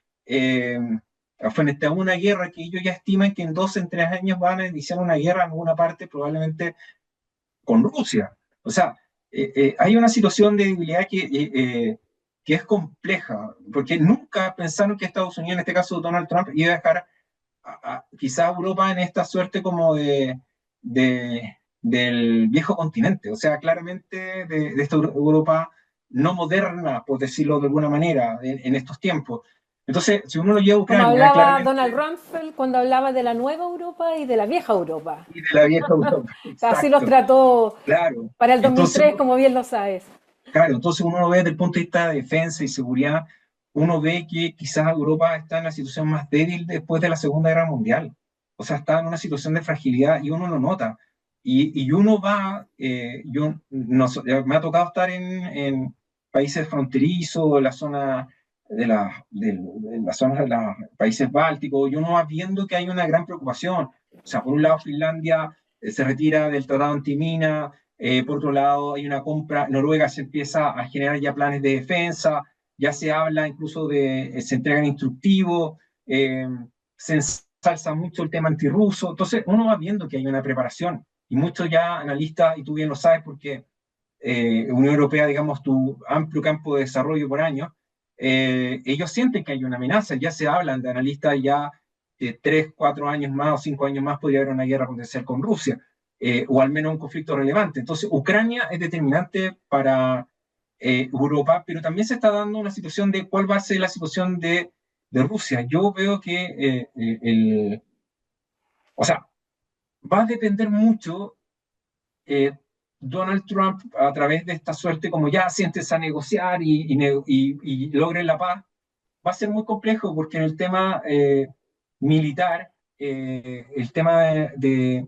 frente a una guerra que ellos ya estiman que en 2, en 3 años van a iniciar una guerra en alguna parte, probablemente con Rusia. O sea, hay una situación de debilidad que es compleja, porque nunca pensaron que Estados Unidos, en este caso Donald Trump, iba a dejar quizá Europa en esta suerte como del viejo continente, o sea, claramente de esta Europa no moderna, por decirlo de alguna manera, en estos tiempos. Entonces, si uno lo lleva a Como Ucrania, hablaba Donald claramente, Rumsfeld cuando hablaba de la nueva Europa y de la vieja Europa. y de la vieja Europa, Así los exacto, trató claro. para el Entonces, 2003, como bien lo sabes. claro, entonces uno lo ve desde el punto de vista de defensa y seguridad. uno ve que quizás Europa está en la situación más débil después de la Segunda Guerra Mundial. O sea, está en una situación de fragilidad y uno lo nota. Y uno va, yo no, me ha tocado estar en países fronterizos, en la zona en la zona de los países bálticos, y uno va viendo que hay una gran preocupación. O sea, por un lado Finlandia se retira del tratado antimina, por otro lado hay una compra, Noruega se empieza a generar ya planes de defensa, ya se habla incluso de, se entregan instructivos, se ensalza mucho el tema antirruso, entonces uno va viendo que hay una preparación y muchos ya analistas, y tú bien lo sabes porque Unión Europea, digamos, tu amplio campo de desarrollo por año, ellos sienten que hay una amenaza, ya se hablan de analistas ya de 3, 4 años más o 5 años más podría haber una guerra potencial con Rusia, o al menos un conflicto relevante. Entonces, Ucrania es determinante para Europa, pero también se está dando una situación de cuál va a ser la situación de Rusia. Yo veo que o sea, va a depender mucho eh, Donald Trump a través de esta suerte, como ya sientes a negociar y logren la paz, va a ser muy complejo porque en el tema militar, el tema de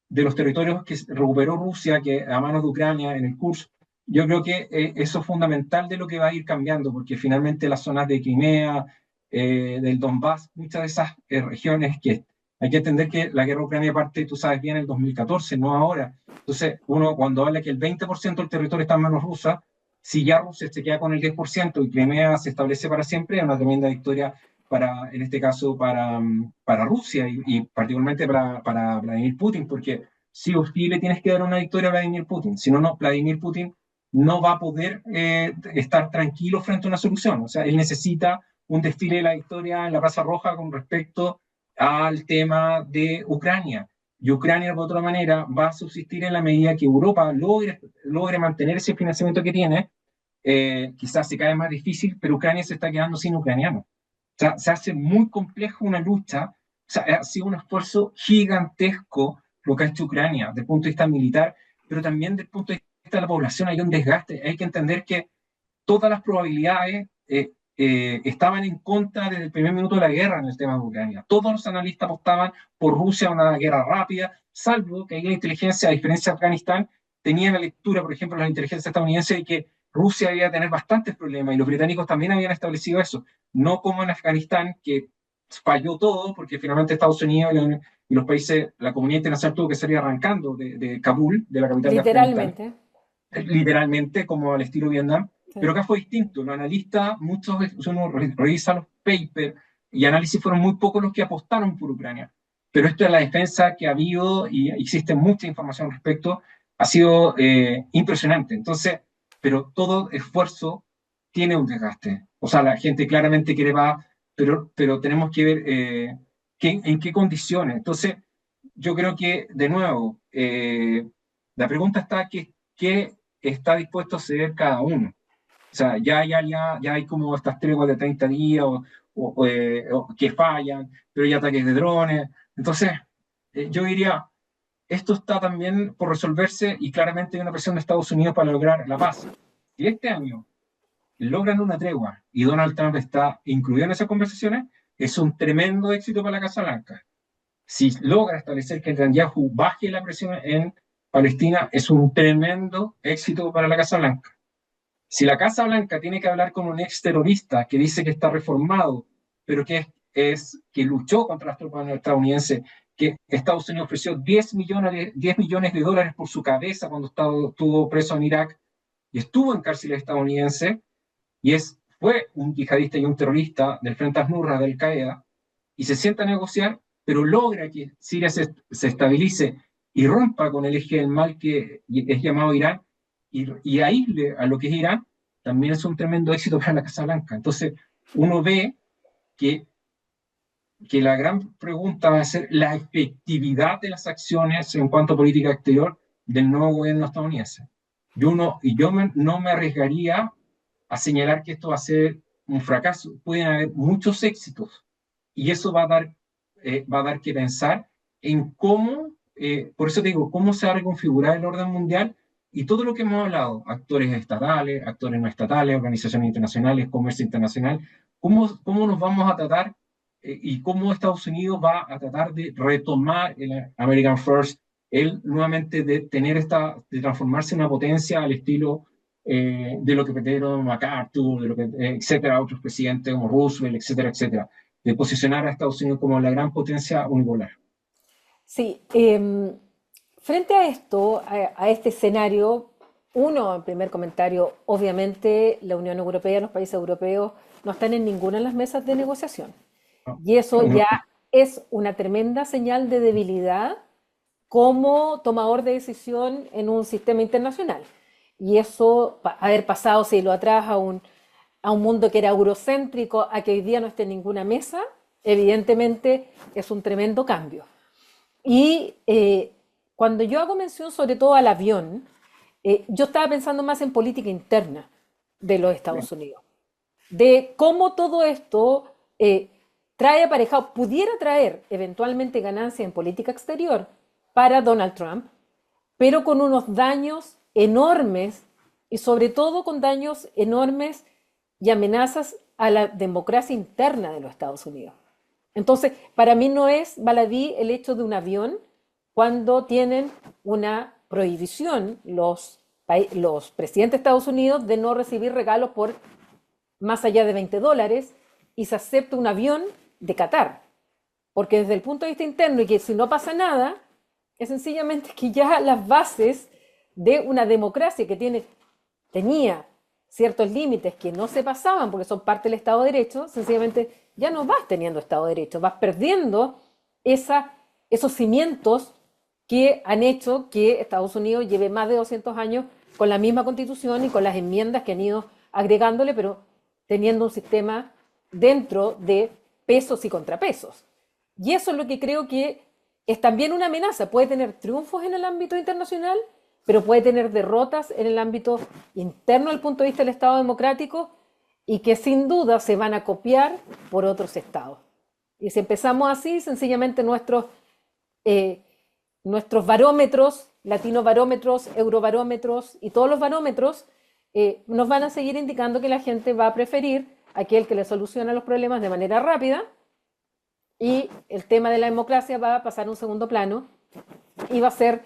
los territorios que recuperó Rusia que a manos de Ucrania en el curso, yo creo que eso es fundamental de lo que va a ir cambiando, porque finalmente las zonas de Crimea, del Donbass, muchas de esas regiones que hay que entender que la guerra ucrania parte, tú sabes bien, en el 2014, no ahora. Entonces, uno cuando habla que el 20% del territorio está en manos rusas, si ya Rusia se queda con el 10% y Crimea se establece para siempre, es una tremenda victoria para, en este caso, para Rusia y particularmente para Vladimir Putin, porque si o sí le tienes que dar una victoria a Vladimir Putin, si no, no, Vladimir Putin no va a poder estar tranquilo frente a una solución. O sea, él necesita un desfile de la victoria en la Plaza Roja con respecto al tema de Ucrania. Y Ucrania, por otra manera, va a subsistir en la medida que Europa logre mantener ese financiamiento que tiene. Quizás se cae más difícil, pero Ucrania se está quedando sin ucranianos. O sea, se hace muy complejo una lucha. O sea, ha sido un esfuerzo gigantesco lo que ha hecho Ucrania desde el punto de vista militar, pero también desde el punto de vista de la población hay un desgaste. Hay que entender que todas las probabilidades estaban en contra desde el primer minuto de la guerra en el tema de Ucrania. Todos los analistas apostaban por Rusia a una guerra rápida, salvo que ahí la inteligencia, a diferencia de Afganistán, tenía la lectura, por ejemplo, la inteligencia estadounidense de que Rusia iba a tener bastantes problemas y los británicos también habían establecido eso. No como en Afganistán, que falló todo porque finalmente Estados Unidos y los países, la comunidad internacional tuvo que salir arrancando de Kabul, de la capital de Afganistán, Literalmente. literalmente como al estilo Vietnam, pero Sí. acá fue distinto. Los analistas, muchos, uno revisa los papers y análisis, fueron muy pocos los que apostaron por Ucrania. Pero esto es la defensa que ha habido y existe mucha información al respecto, ha sido impresionante. Entonces, pero todo esfuerzo tiene un desgaste. O sea, la gente claramente quiere más, pero tenemos que ver en qué condiciones. Entonces, yo creo que, de nuevo, la pregunta está qué está dispuesto a ceder cada uno. O sea, ya hay como estas treguas de 30 días o que fallan, pero hay ataques de drones. Entonces, yo diría, esto está también por resolverse y claramente hay una presión de Estados Unidos para lograr la paz. Si este año logran una tregua y Donald Trump está incluido en esas conversaciones, es un tremendo éxito para la Casa Blanca. Si logra establecer que Netanyahu baje la presión en Palestina, es un tremendo éxito para la Casa Blanca. Si la Casa Blanca tiene que hablar con un ex terrorista que dice que está reformado, pero que luchó contra las tropas estadounidenses, que Estados Unidos ofreció 10 millones de dólares por su cabeza cuando estuvo preso en Irak y estuvo en cárceles estadounidenses, fue un yihadista y un terrorista del Frente al-Nusra de Al-Qaeda, y se sienta a negociar, pero logra que Siria se estabilice y rompa con el eje del mal que es llamado Irán y aísle a lo que es Irán, también es un tremendo éxito para la Casa Blanca. Entonces, uno ve que, que la gran pregunta va a ser la efectividad de las acciones en cuanto a política exterior del nuevo gobierno estadounidense. No me arriesgaría a señalar que esto va a ser un fracaso. Pueden haber muchos éxitos y eso va a dar que pensar en cómo, por eso te digo, cómo se va a reconfigurar el orden mundial Y todo lo que hemos hablado, actores estatales, actores no estatales, organizaciones internacionales, comercio internacional, cómo nos vamos a tratar y cómo Estados Unidos va a tratar de retomar el American First, el nuevamente de tener de transformarse en una potencia al estilo de lo que pretendieron MacArthur, de lo que, etcétera, otros presidentes como Roosevelt, etcétera, etcétera, de posicionar a Estados Unidos como la gran potencia unipolar. Sí, frente a esto, a este escenario, uno, en primer comentario, obviamente la Unión Europea, los países europeos no están en ninguna de las mesas de negociación. ¿No? Y eso ya es una tremenda señal de debilidad como tomador de decisión en un sistema internacional. Y eso, haber pasado siglo atrás a un mundo que era eurocéntrico, a que hoy día no esté en ninguna mesa, evidentemente es un tremendo cambio. Y cuando yo hago mención sobre todo al avión, yo estaba pensando más en política interna de los Estados Unidos, de cómo todo esto trae aparejado, pudiera traer eventualmente ganancia en política exterior para Donald Trump, pero con unos daños enormes y sobre todo con daños enormes y amenazas a la democracia interna de los Estados Unidos. Entonces, para mí no es baladí el hecho de un avión cuando tienen una prohibición los presidentes de Estados Unidos de no recibir regalos por más allá de $20 y se acepta un avión de Qatar. Porque desde el punto de vista interno y que si no pasa nada, es sencillamente que ya las bases de una democracia que tenía ciertos límites que no se pasaban porque son parte del Estado de Derecho, sencillamente ya no vas teniendo Estado de Derecho, vas perdiendo esos cimientos que han hecho que Estados Unidos lleve más de 200 años con la misma constitución y con las enmiendas que han ido agregándole, pero teniendo un sistema dentro de pesos y contrapesos. Y eso es lo que creo que es también una amenaza. Puede tener triunfos en el ámbito internacional, pero puede tener derrotas en el ámbito interno desde el punto de vista del Estado democrático y que sin duda se van a copiar por otros estados. Y si empezamos así, sencillamente nuestros barómetros, latinobarómetros, eurobarómetros y todos los barómetros nos van a seguir indicando que la gente va a preferir aquel que le soluciona los problemas de manera rápida y el tema de la democracia va a pasar a un segundo plano y va a ser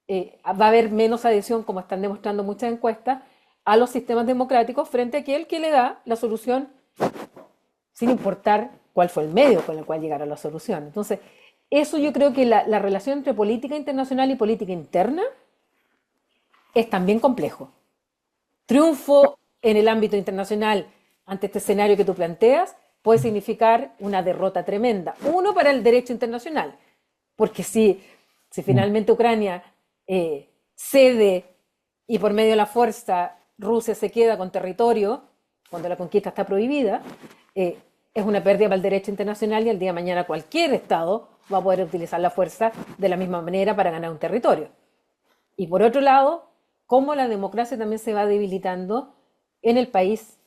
va a haber menos adhesión, como están demostrando muchas encuestas, a los sistemas democráticos frente a aquel que le da la solución sin importar cuál fue el medio con el cual llegar a la solución. Entonces, eso yo creo que la relación entre política internacional y política interna es también complejo. Triunfo en el ámbito internacional ante este escenario que tú planteas puede significar una derrota tremenda. Uno, para el derecho internacional, porque si finalmente Ucrania cede y por medio de la fuerza Rusia se queda con territorio, cuando la conquista está prohibida, es una pérdida para el derecho internacional y el día de mañana cualquier Estado va a poder utilizar la fuerza de la misma manera para ganar un territorio. Y por otro lado, cómo la democracia también se va debilitando en el país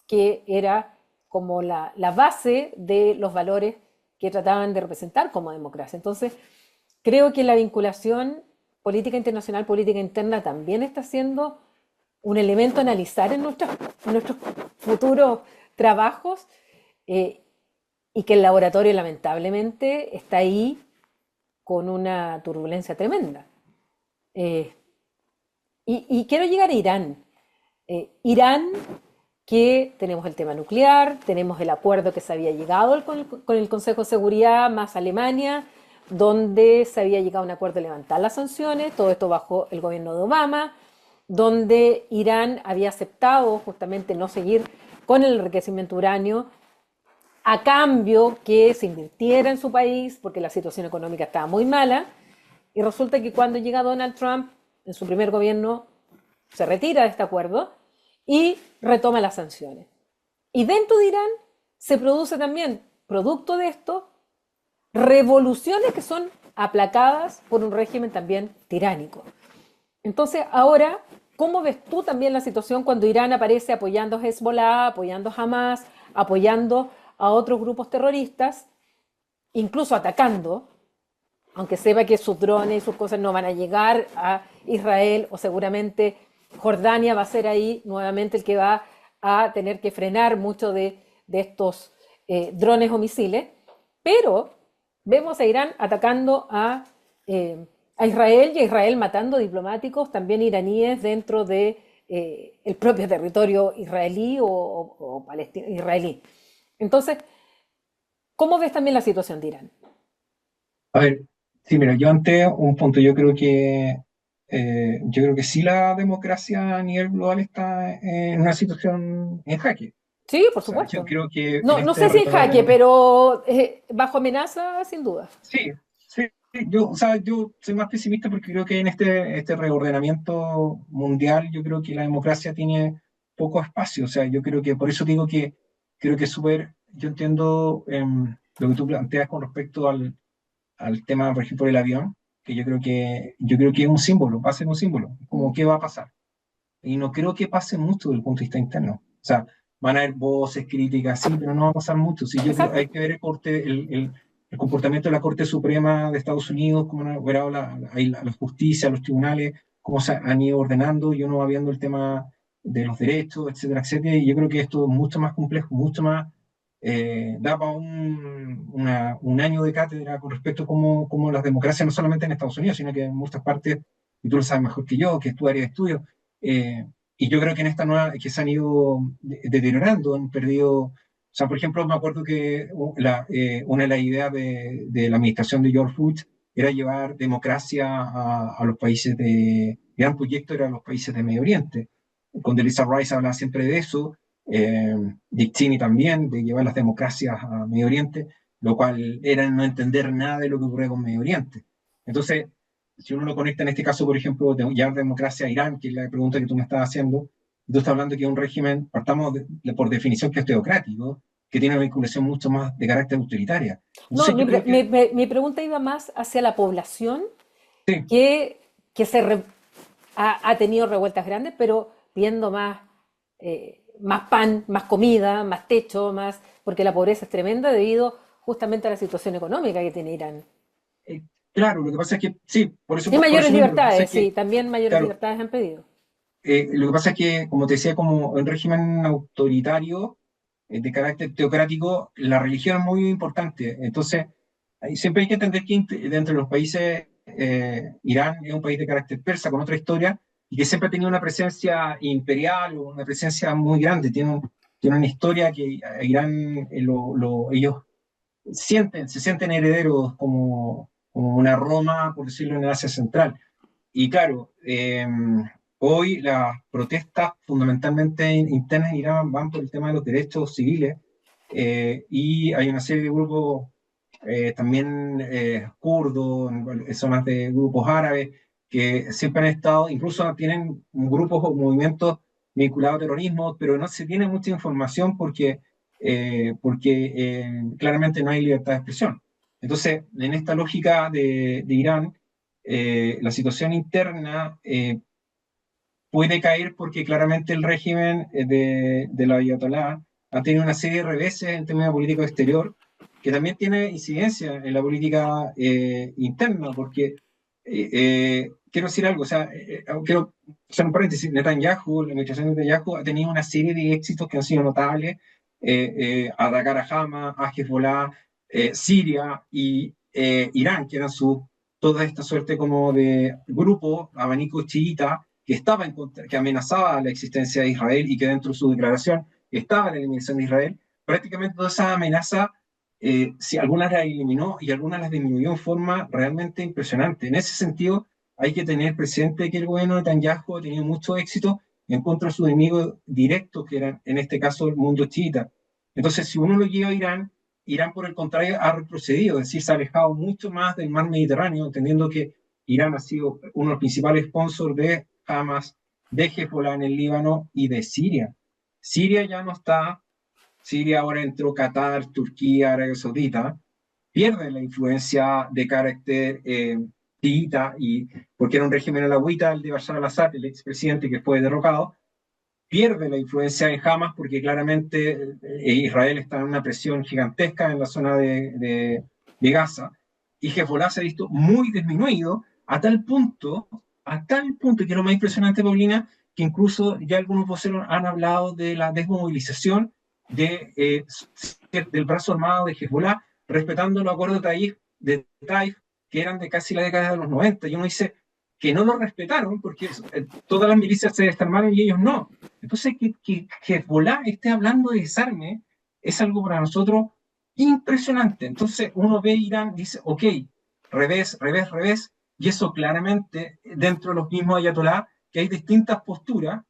que era como la base de los valores que trataban de representar como democracia. Entonces, creo que la vinculación política internacional, política interna también está siendo un elemento a analizar en nuestros futuros trabajos y que el laboratorio lamentablemente está ahí con una turbulencia tremenda. Y quiero llegar a Irán. Irán, que tenemos el tema nuclear, tenemos el acuerdo que se había llegado con el Consejo de Seguridad más Alemania, donde se había llegado a un acuerdo de levantar las sanciones, todo esto bajo el gobierno de Obama, donde Irán había aceptado justamente no seguir con el enriquecimiento uranio a cambio que se invirtiera en su país porque la situación económica estaba muy mala. Y resulta que cuando llega Donald Trump, en su primer gobierno, se retira de este acuerdo y retoma las sanciones. Y dentro de Irán se produce también, producto de esto, revoluciones que son aplacadas por un régimen también tiránico. Entonces, ahora, ¿cómo ves tú también la situación cuando Irán aparece apoyando a Hezbollah, apoyando a Hamas, apoyando a otros grupos terroristas, incluso atacando, aunque sepa que sus drones y sus cosas no van a llegar a Israel o seguramente Jordania va a ser ahí nuevamente el que va a tener que frenar muchos de estos drones o misiles, pero vemos a Irán atacando a Israel y a Israel matando diplomáticos también iraníes dentro de el propio territorio israelí o israelí. Entonces, ¿cómo ves también la situación de Irán? A ver, sí, mira, yo ante un punto, yo creo que sí la democracia a nivel global está en una situación en jaque. Sí, O por sea, yo supuesto. creo que en No, no este sé si en jaque, reordenamiento, pero bajo amenaza, sin duda. sí, sí, o sea, yo soy más pesimista porque creo que en este reordenamiento mundial, yo creo que la democracia tiene poco espacio. O sea, yo creo que, por eso digo que creo que es súper, yo entiendo lo que tú planteas con respecto al tema, por ejemplo, del avión, que yo creo que es un símbolo, va a ser un símbolo, como Mm. qué va a pasar. Y no creo que pase mucho desde el punto de vista interno. O sea, van a haber voces, críticas, sí, pero no va a pasar mucho. Sí, yo creo Exacto. hay que ver el comportamiento de la Corte Suprema de Estados Unidos, cómo han operado la justicia, los tribunales, cómo se han ido ordenando, y uno va viendo el tema de los derechos, etcétera, etcétera. Y yo creo que esto es mucho más complejo, mucho más, da para un año de cátedra con respecto a cómo las democracias, no solamente en Estados Unidos, sino que en muchas partes, y tú lo sabes mejor que yo, que es tu área de estudio, y yo creo que en esta nueva, que se han ido deteriorando, han perdido, o sea, por ejemplo, me acuerdo que una de las ideas de la administración de George Bush era llevar democracia a los países el gran proyecto era los países de Medio Oriente. Con Lisa Rice hablaba siempre de eso, eh, Dick Cheney también, de llevar las democracias a Medio Oriente, lo cual era no entender nada de lo que ocurre con Medio Oriente. Entonces, si uno lo conecta en este caso, por ejemplo, de llevar democracia a Irán, que es la pregunta que tú me estás haciendo, tú estás hablando que es un régimen, partamos por definición que es teocrático, que tiene una vinculación mucho más de carácter autoritaria. No, Entonces yo creo que, mi pregunta iba más hacia la población sí, que, que ha tenido revueltas grandes, pero pidiendo más pan, más comida, más techo, más, porque la pobreza es tremenda debido justamente a la situación económica que tiene Irán. eh, claro, lo que pasa es que, sí, por eso, Y por mayores eso mismo, lo que pasa libertades, es que, sí, también mayores claro, libertades han pedido. lo que pasa es que, como te decía, como un régimen autoritario, de carácter teocrático, la religión es muy importante. Entonces, siempre hay que entender que dentro de los países, Irán es un país de carácter persa, con otra historia, y que siempre ha tenido una presencia imperial o una presencia muy grande. Tiene una historia que Irán, ellos se sienten herederos como una Roma, por decirlo, en Asia Central. Y claro, hoy las protestas fundamentalmente internas en Irán van por el tema de los derechos civiles, y hay una serie de grupos, también kurdos, en zonas de grupos árabes, que siempre han estado, incluso tienen grupos o movimientos vinculados a terrorismo, pero no se tiene mucha información porque claramente no hay libertad de expresión. Entonces, en esta lógica de Irán, la situación interna puede caer porque claramente el régimen de la Ayatollah ha tenido una serie de reveses en términos de política exterior, que también tiene incidencia en la política interna, porque quiero decir algo, o sea, quiero hacer un paréntesis. Netanyahu, la administración de Netanyahu ha tenido una serie de éxitos que han sido notables, atacar a Hamas, a Hezbollah, Siria y Irán, que eran toda esta suerte como de grupo, abanico chiita, que estaba que amenazaba la existencia de Israel y que dentro de su declaración estaba la eliminación de Israel. Prácticamente toda esa amenaza, si algunas las eliminó y algunas las disminuyó en forma realmente impresionante. En ese sentido, hay que tener presente que el gobierno de Netanyahu ha tenido mucho éxito en contra de sus enemigos directos, que eran en este caso el mundo chiita. Entonces, si uno lo lleva a Irán, Irán, por el contrario, ha retrocedido, es decir, se ha alejado mucho más del mar Mediterráneo, entendiendo que Irán ha sido uno de los principales sponsors de Hamas, de Hezbollah en el Líbano y de Siria. Siria ya no está, Siria ahora entró Qatar, Turquía, Arabia Saudita, pierde la influencia de carácter chiita, porque era un régimen alawita, el de Bashar al-Assad, el expresidente que fue derrocado, pierde la influencia en Hamas porque claramente Israel está en una presión gigantesca en la zona de Gaza, y Hezbollah se ha visto muy disminuido a tal punto a tal punto, que es lo más impresionante, Paulina, que incluso ya algunos voceros han hablado de la desmovilización del brazo armado de Hezbollah, respetando los acuerdos de Taif, que eran de casi la década de los 90. Y uno dice que no lo respetaron porque todas las milicias se desarmaron y ellos no. Entonces, que Hezbollah esté hablando de desarme es algo para nosotros impresionante. Entonces, uno ve Irán, dice, ok, revés, revés, revés, y eso claramente, dentro de los mismos ayatolá, que hay distintas posturas,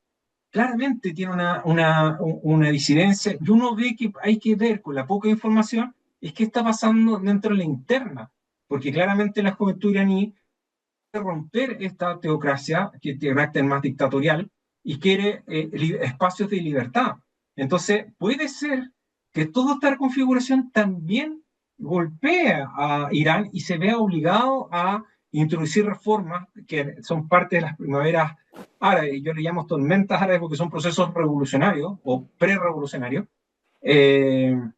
claramente tiene una disidencia, y uno ve que hay que ver con la poca información, es qué está pasando dentro de la interna, porque claramente la juventud iraní quiere romper esta teocracia, que tiene carácter más dictatorial, y quiere espacios de libertad. Entonces, puede ser que toda esta configuración también golpea a Irán y se vea obligado a introducir reformas que son parte de las primaveras árabes. Yo le llamo tormentas árabes porque son procesos revolucionarios o pre-revolucionarios,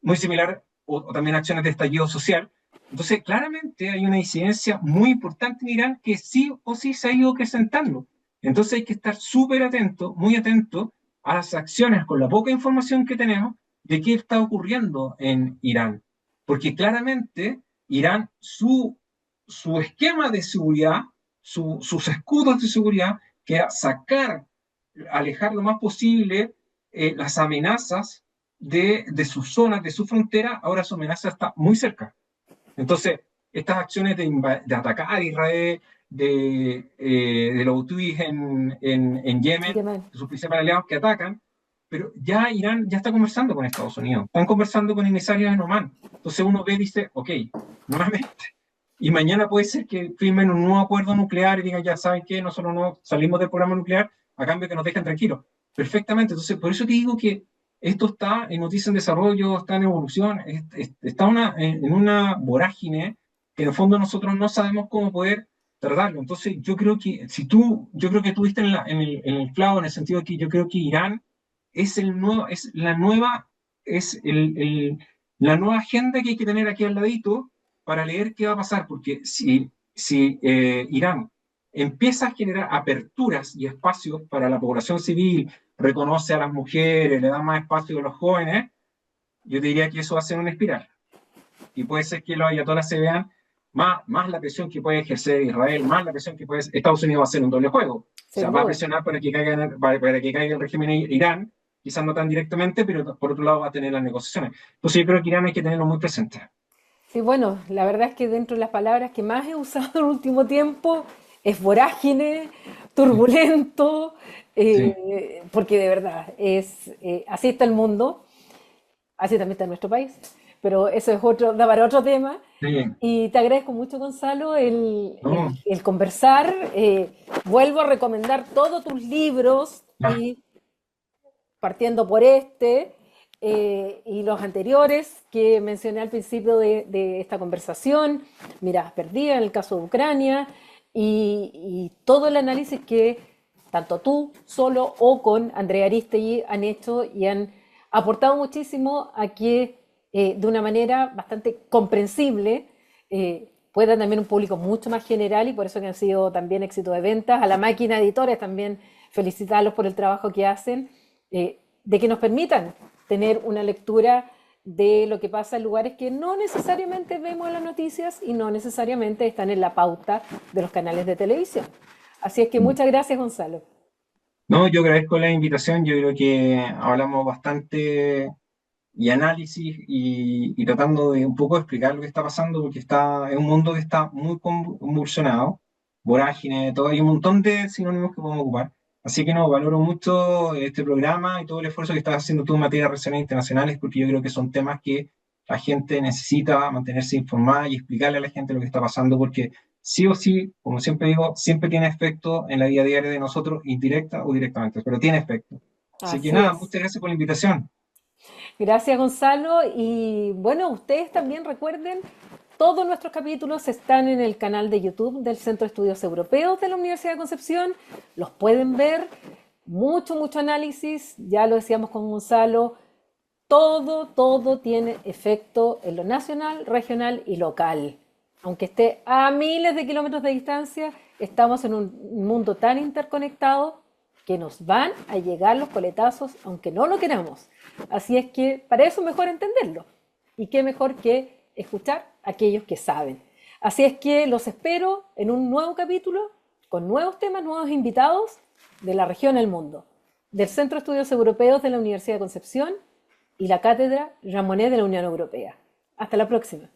muy similar, o también acciones de estallido social. Entonces, claramente hay una incidencia muy importante en Irán que sí o sí se ha ido acrecentando. Entonces hay que estar súper atento, muy atento a las acciones con la poca información que tenemos de qué está ocurriendo en Irán. Porque claramente Irán, su esquema de seguridad, sus escudos de seguridad, que era sacar, alejar lo más posible las amenazas de sus zonas, de su frontera, ahora su amenaza está muy cerca. Entonces, estas acciones de atacar a Israel, de los hutíes en Yemen, Yemen. de sus principales aliados que atacan, pero ya Irán ya está conversando con Estados Unidos, están conversando con emisarios en Oman. Entonces uno ve y dice, ok, nuevamente, y mañana puede ser que firmen un nuevo acuerdo nuclear y digan, ya saben que nosotros no salimos del programa nuclear a cambio que nos dejen tranquilos. Perfectamente, entonces por eso te digo que esto está en noticias en desarrollo, está en evolución, está en una vorágine que en el fondo nosotros no sabemos cómo poder tratarlo. Entonces yo creo que yo creo que tú diste en el clavo en el sentido de que yo creo que Irán es la nueva agenda que hay que tener aquí al ladito para leer qué va a pasar, porque si Irán empieza a generar aperturas y espacios para la población civil, reconoce a las mujeres, le da más espacio a los jóvenes, yo diría que eso va a ser una espiral. Y puede ser que los ayatolás se vean más la presión que puede ejercer Israel, más la presión que puede Estados Unidos va a hacer un doble juego. O sea, Sin va a duda. presionar para que caiga el régimen Irán, quizás no tan directamente, pero por otro lado va a tener las negociaciones. Entonces yo creo que Irán hay que tenerlo muy presente. Sí, bueno, la verdad es que dentro de las palabras que más he usado en el último tiempo es vorágine, Sí, turbulento, sí, porque de verdad así está el mundo, así también está nuestro país, pero eso es otro, da para otro tema. sí. Y te agradezco mucho, Gonzalo, No, el conversar. Vuelvo a recomendar todos tus libros ya, y partiendo por este y los anteriores que mencioné al principio de esta conversación, Miradas Perdidas en el caso de Ucrania, y todo el análisis que tanto tú solo o con Andrea Aristegui han hecho y han aportado muchísimo a que de una manera bastante comprensible puedan también un público mucho más general y por eso que han sido también éxito de ventas. A la máquina de editores también felicitarlos por el trabajo que hacen, de que nos permitan tener una lectura de lo que pasa en lugares que no necesariamente vemos en las noticias y no necesariamente están en la pauta de los canales de televisión. Así es que muchas gracias, Gonzalo. no, yo agradezco la invitación. Yo creo que hablamos bastante y análisis y tratando de un poco explicar lo que está pasando, porque es un mundo que está muy convulsionado, vorágine, todo, hay un montón de sinónimos que podemos ocupar. Así que no, valoro mucho este programa y todo el esfuerzo que estás haciendo tú en materia de relaciones internacionales, porque yo creo que son temas que la gente necesita mantenerse informada y explicarle a la gente lo que está pasando, porque sí o sí, como siempre digo, siempre tiene efecto en la vida diaria de nosotros, indirecta o directamente, pero tiene efecto. Así que Así nada, es. muchas gracias por la invitación. Gracias, Gonzalo. Y bueno, ustedes también recuerden, todos nuestros capítulos están en el canal de YouTube del Centro de Estudios Europeos de la Universidad de Concepción. Los pueden ver. Mucho, mucho análisis. Ya lo decíamos con Gonzalo. Todo tiene efecto en lo nacional, regional y local. Aunque esté a miles de kilómetros de distancia, estamos en un mundo tan interconectado que nos van a llegar los coletazos aunque no lo queramos. Así es que para eso es mejor entenderlo. Y qué mejor que escuchar a aquellos que saben. Así es que los espero en un nuevo capítulo con nuevos temas, nuevos invitados de la región El Mundo, del Centro de Estudios Europeos de la Universidad de Concepción y la Cátedra Jean Monnet de la Unión Europea. Hasta la próxima.